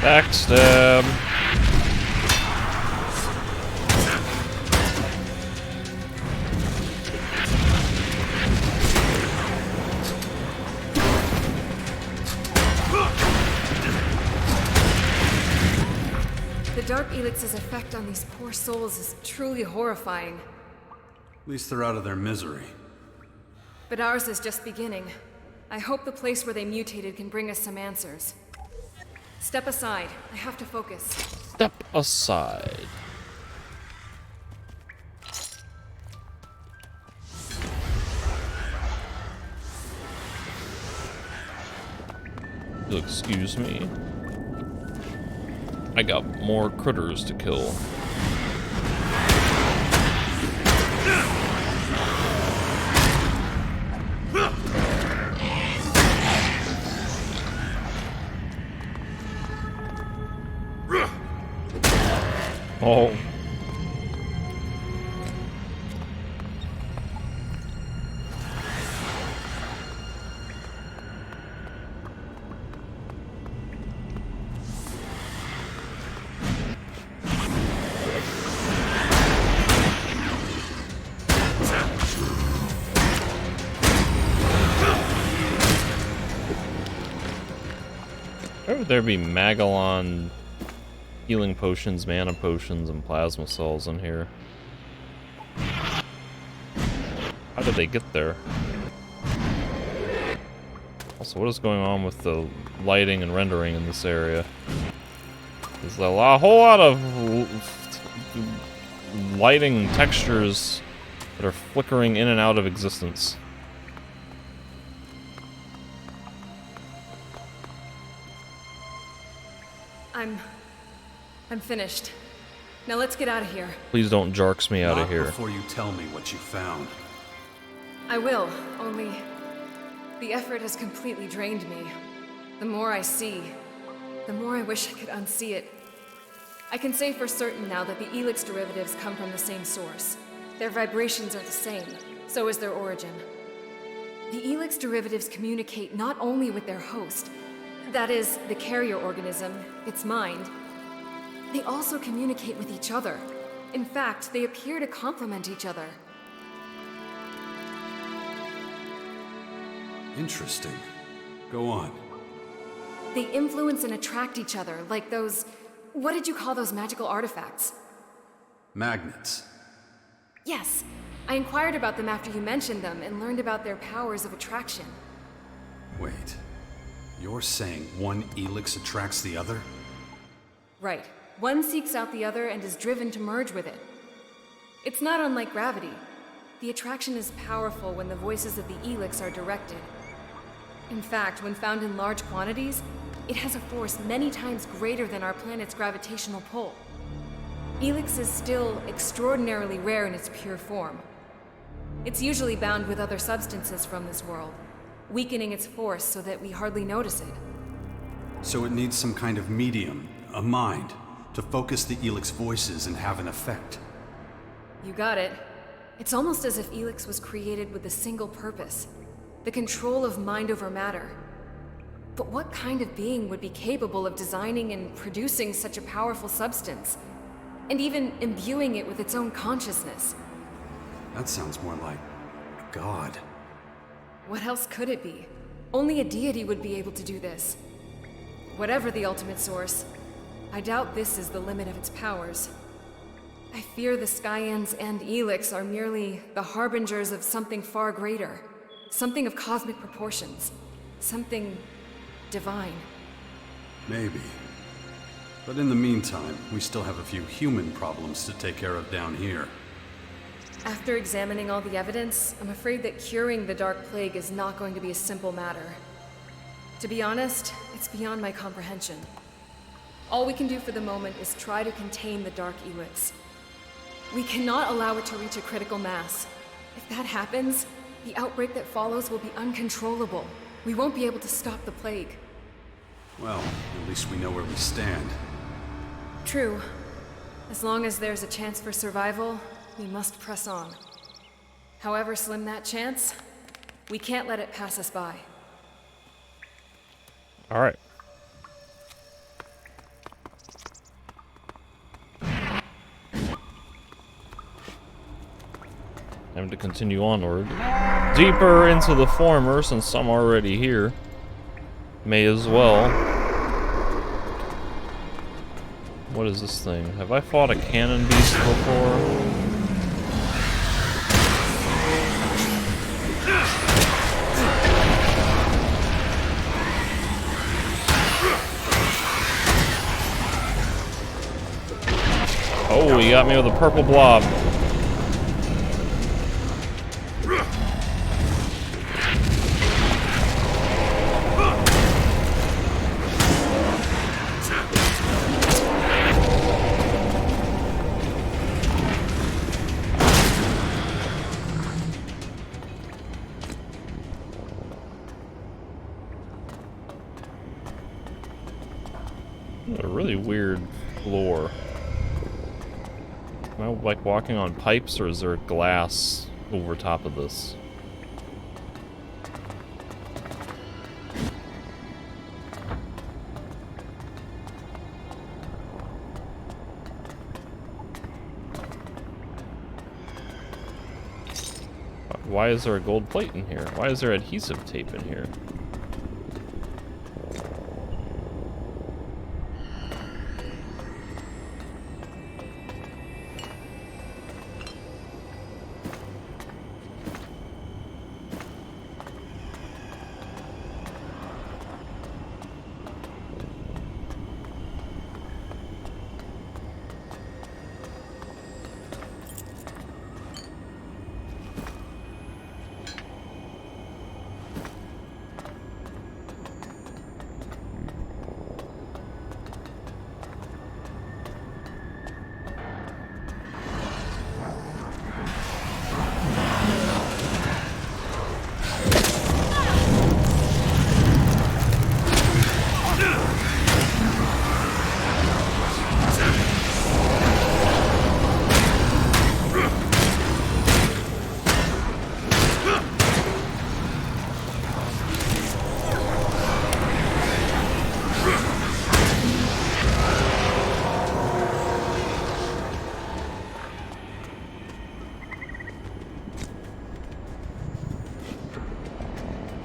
Backstab. The Dark Elix's effect on these poor souls is truly horrifying. At least they're out of their misery. But ours is just beginning. I hope the place where they mutated can bring us some answers. Step aside. I have to focus. Step aside. You'll excuse me. I got more critters to kill. Oh. Why would there be Magellan healing potions, mana potions, and plasma cells in here? How did they get there? Also, what is going on with the lighting and rendering in this area? There's a whole lot of lighting textures that are flickering in and out of existence. I'm finished. Now let's get out of here. Please don't jarks me out of here. Not before you tell me what you found. I will, only the effort has completely drained me. The more I see, the more I wish I could unsee it. I can say for certain now that the Elex derivatives come from the same source. Their vibrations are the same, so is their origin. The Elex derivatives communicate not only with their host, that is, the carrier organism, its mind, they also communicate with each other. In fact, they appear to complement each other. Interesting. Go on. They influence and attract each other, like those... What did you call those magical artifacts? Magnets. Yes. I inquired about them after you mentioned them and learned about their powers of attraction. Wait. You're saying one Elex attracts the other? Right. One seeks out the other and is driven to merge with it. It's not unlike gravity. The attraction is powerful when the voices of the Elex are directed. In fact, when found in large quantities, it has a force many times greater than our planet's gravitational pull. Elex is still extraordinarily rare in its pure form. It's usually bound with other substances from this world, weakening its force so that we hardly notice it. So it needs some kind of medium, a mind, to focus the Elex voices and have an effect. You got it. It's almost as if Elex was created with a single purpose: the control of mind over matter. But what kind of being would be capable of designing and producing such a powerful substance? And even imbuing it with its own consciousness? That sounds more like God. What else could it be? Only a deity would be able to do this. Whatever the ultimate source, I doubt this is the limit of its powers. I fear the Skyans and Elex are merely the harbingers of something far greater. Something of cosmic proportions. Something divine. Maybe. But in the meantime, we still have a few human problems to take care of down here. After examining all the evidence, I'm afraid that curing the Dark Plague is not going to be a simple matter. To be honest, it's beyond my comprehension. All we can do for the moment is try to contain the Dark Elix. We cannot allow it to reach a critical mass. If that happens, the outbreak that follows will be uncontrollable. We won't be able to stop the plague. Well, at least we know where we stand. True. As long as there's a chance for survival, we must press on. However slim that chance, we can't let it pass us by. All right. Time to continue onward. Deeper into the former, since I'm already here. May as well. What is this thing? Have I fought a cannon beast before? Oh, he got me with a purple blob. A really weird floor. Am I like walking on pipes, or is there glass over top of this? Why is there a gold plate in here? Why is there adhesive tape in here?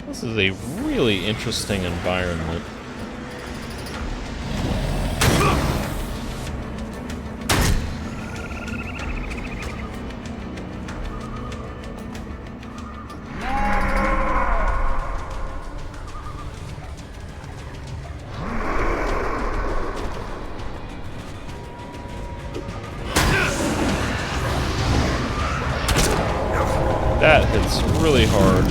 This is a really interesting environment. That hits really hard.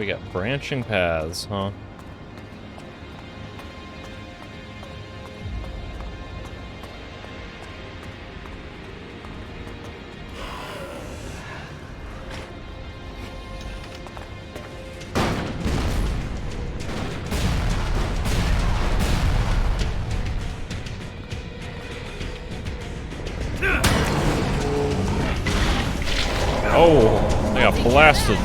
we got branching paths, huh? Oh, I got blasted.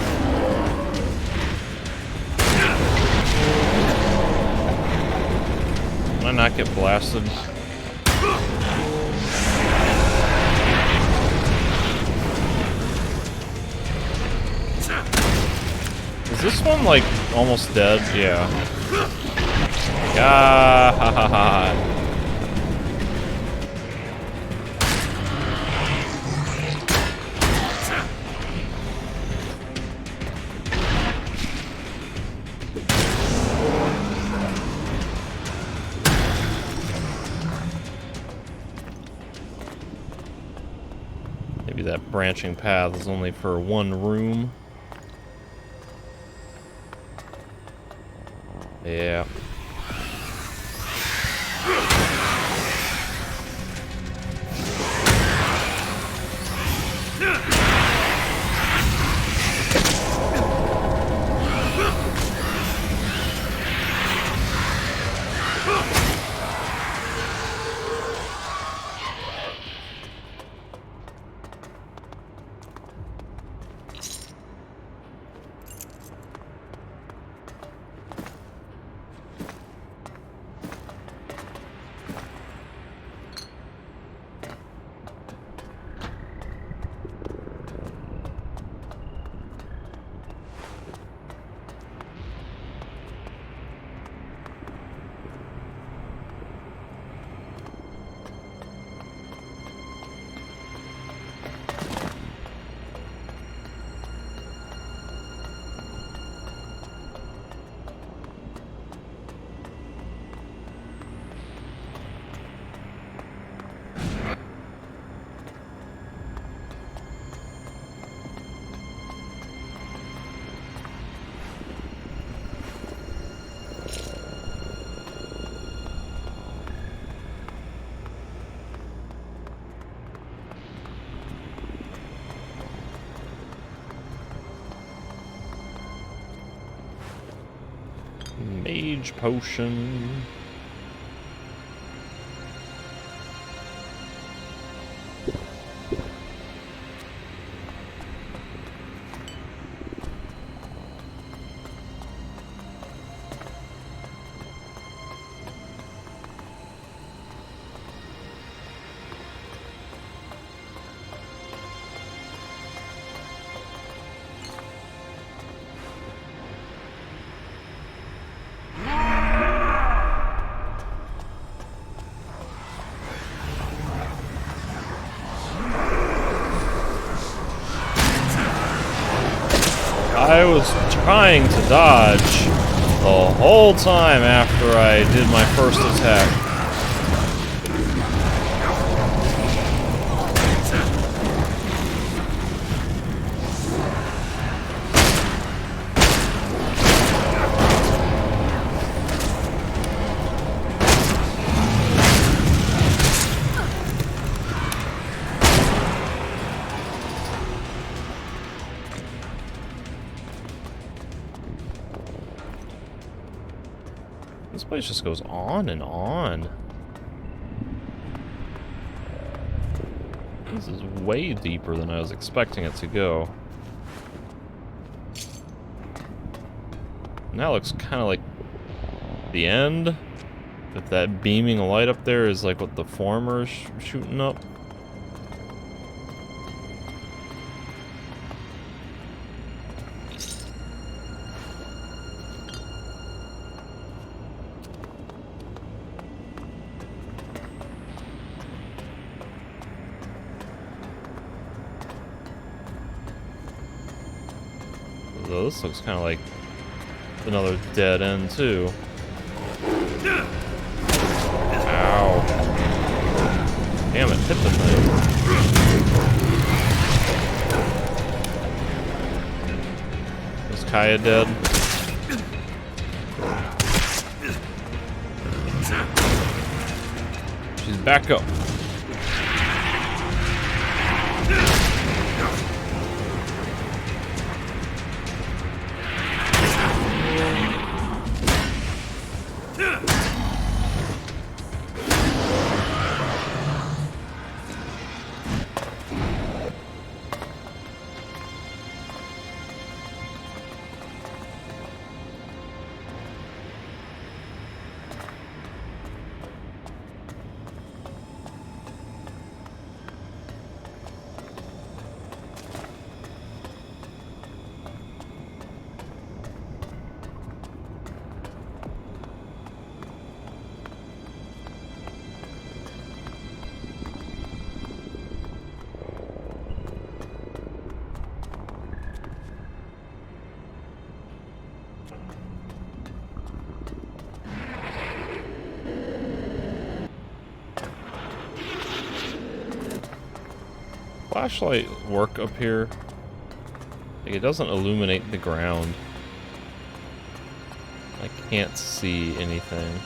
Did I not get blasted? Is this one like almost dead? Yeah. God. Maybe that branching path is only for one room. Yeah. Mage potion. I was trying to dodge the whole time after I did my first attack. This place just goes on and on. This is way deeper than I was expecting it to go. Now it looks kind of like the end. If that beaming light up there is like what the former's shooting up. So this looks kind of like another dead end too. Ow. Damn it, hit the thing. Just Kaya dead? She's back up. Flashlight work up here? Like, it doesn't illuminate the ground. I can't see anything.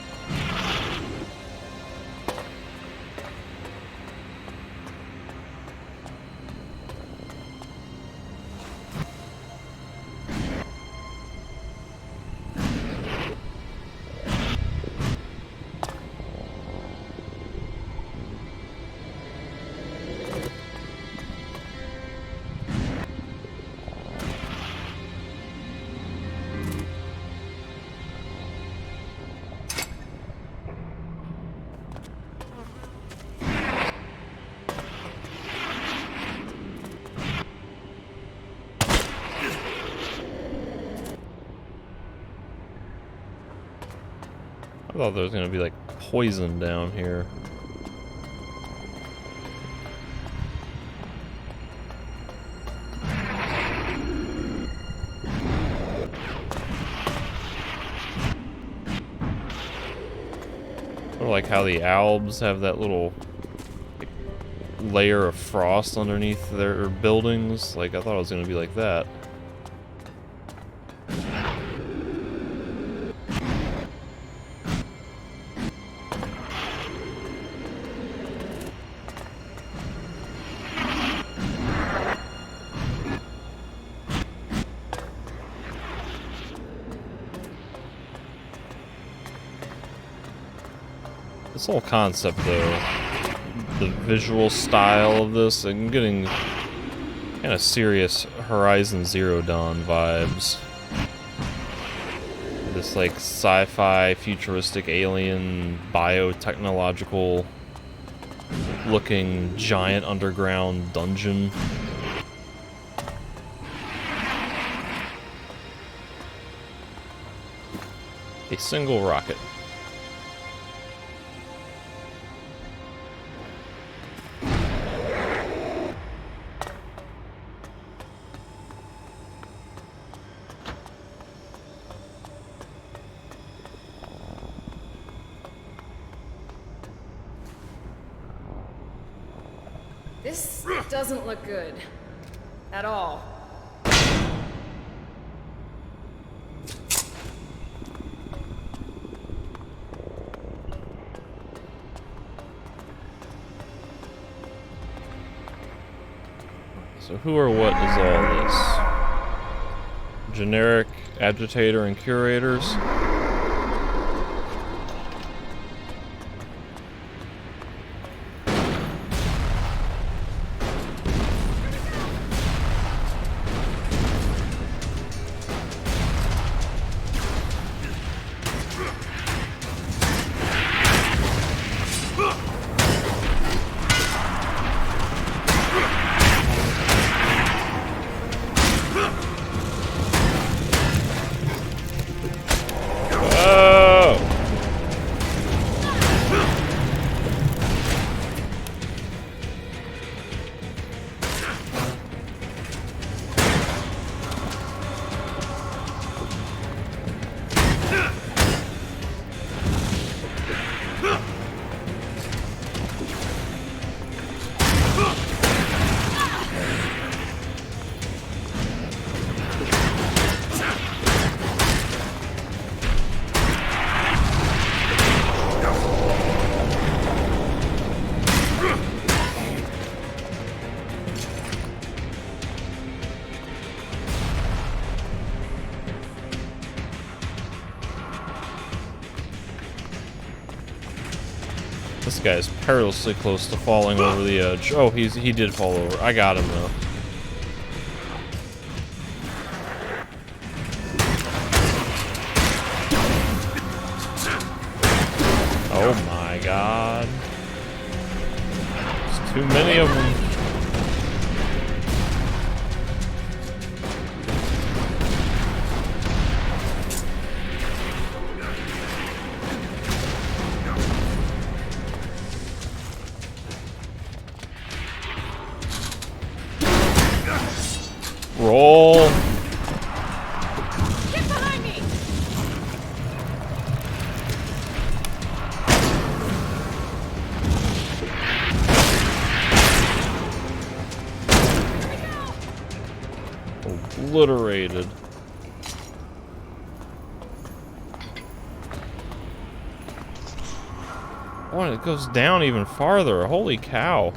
I thought there was gonna be like poison down here. Or like how the Alps have that little like, layer of frost underneath their buildings. Like, I thought it was gonna be like that. This whole concept, though, the visual style of this, I'm getting kind of serious Horizon Zero Dawn vibes. This, like, sci-fi, futuristic, alien, biotechnological looking giant underground dungeon. A single rocket. This doesn't look good. At all. So who or what is all this? Generic agitator and curators? This guy is perilously close to falling over the edge. Oh, he did fall over. I got him though. Oh my god. There's too many of them. Roll. Get behind me! Obliterated. Oh, and it goes down even farther. Holy cow.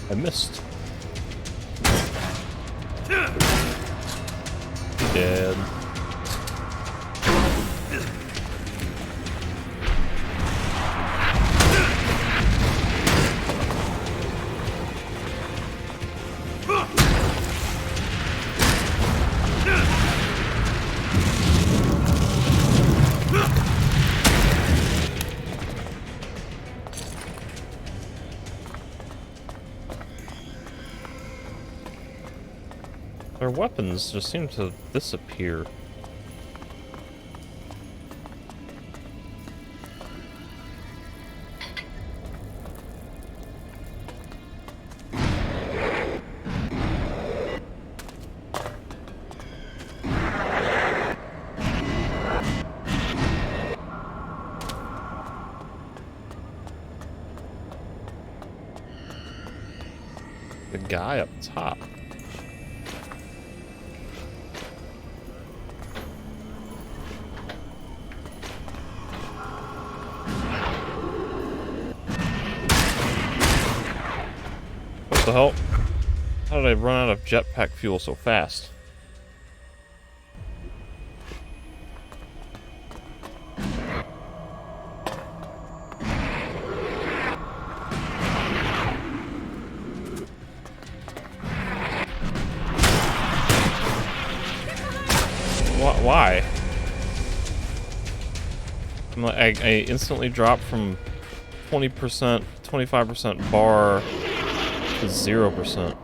I missed. Dead. Their weapons just seem to disappear. The guy up top. What the hell? How did I run out of jetpack fuel so fast? Why? I'm like, I instantly dropped from 20%, 25% bar to 0%.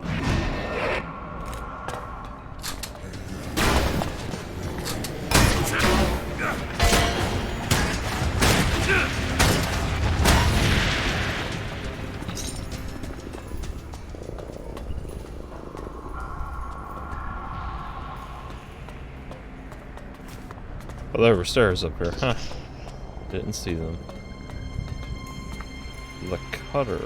there were stairs up here. Huh. Didn't see them. The cutter.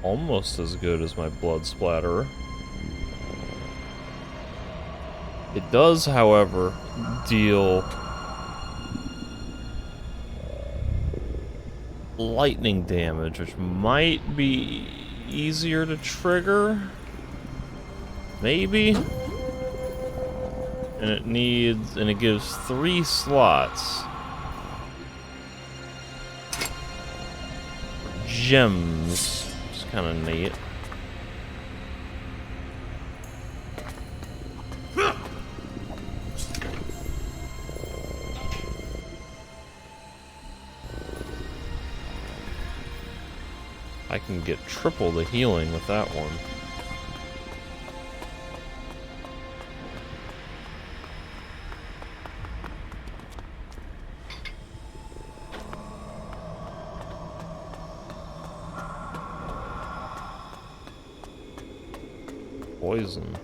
Almost as good as my blood splatterer. It does, however, deal lightning damage, which might be easier to trigger. Maybe. And it gives 3 slots. Gems. It's kind of neat. I can get triple the healing with that one. Poison.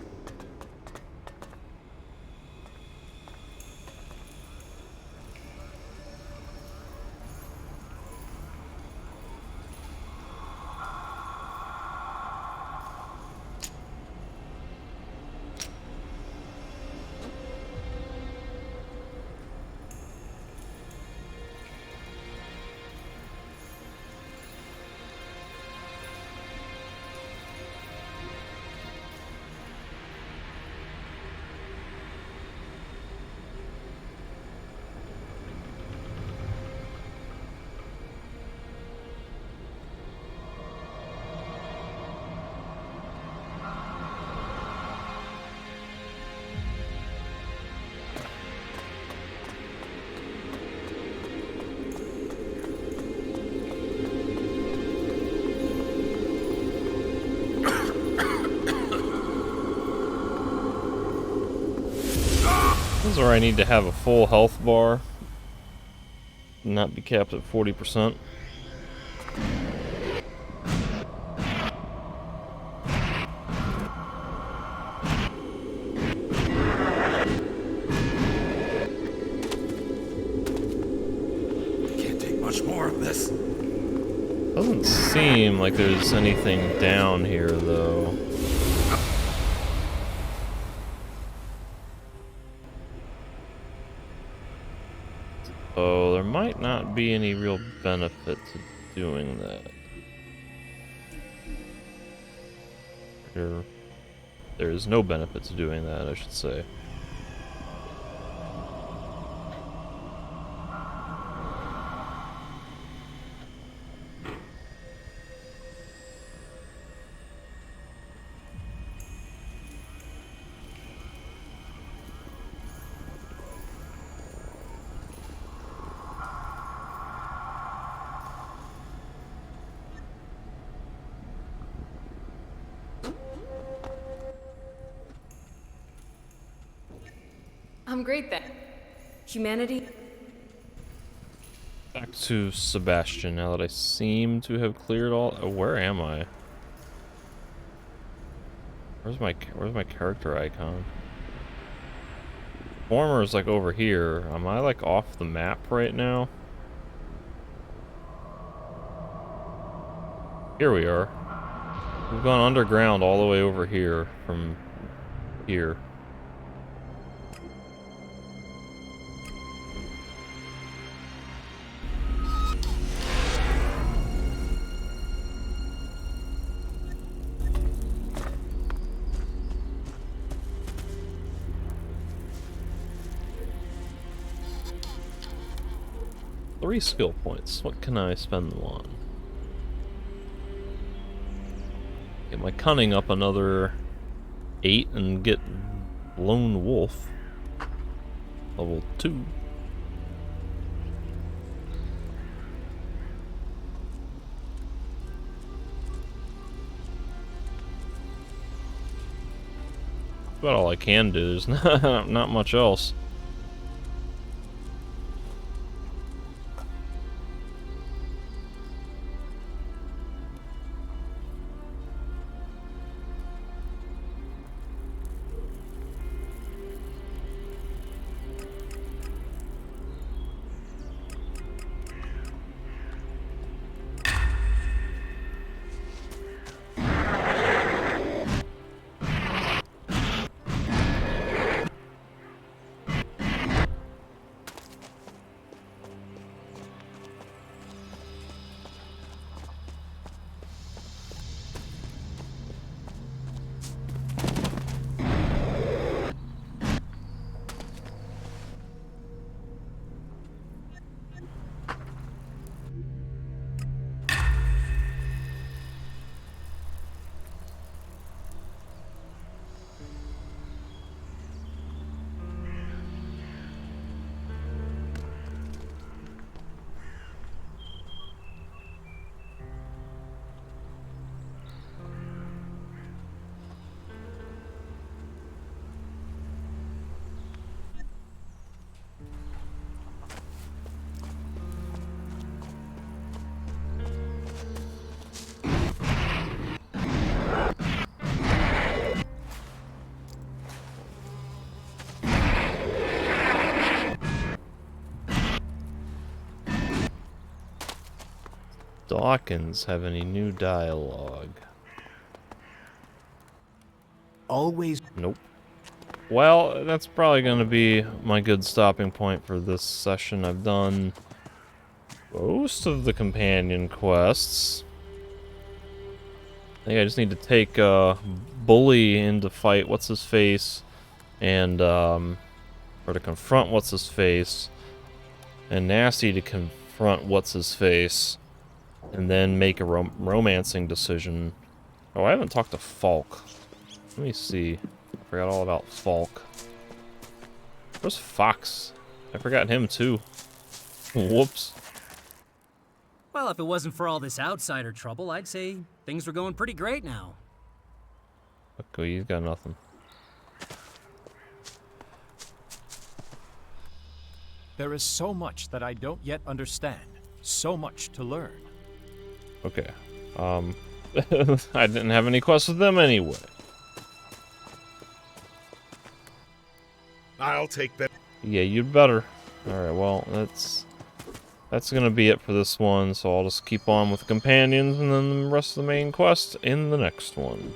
This is where I need to have a full health bar, not be capped at 40%. Can't take much more of this. Doesn't seem like there's anything down here, though. Oh, there might not be any real benefit to doing that. There is no benefit to doing that, I should say. I'm great then. Humanity? Back to Sebastian now that I seem to have cleared all. Oh, where am I? Where's my character icon? Former is like over here. Am I like off the map right now? Here we are. We've gone underground all the way over here from here. Three skill points. What can I spend them on? Get my cunning up another 8 and get Lone Wolf. Level 2. That's about all I can do. There's not much else. Dawkins have any new dialogue? Always. Nope. Well, that's probably going to be my good stopping point for this session. I've done most of the companion quests. I think I just need to take Bully in to fight What's-His-Face, and, or to confront What's-His-Face, and Nasty to confront What's-His-Face, and then make a romancing decision. Oh, I haven't talked to Falk. Let me see. I forgot all about Falk. Where's Fox? I forgot him too. Whoops. Well, if it wasn't for all this outsider trouble, I'd say things were going pretty great now. Okay, he's got nothing. There is so much that I don't yet understand. So much to learn. Okay. I didn't have any quests with them anyway. I'll take that. Yeah, you'd better. Alright, well, that's gonna be it for this one, so I'll just keep on with the companions and then the rest of the main quest in the next one.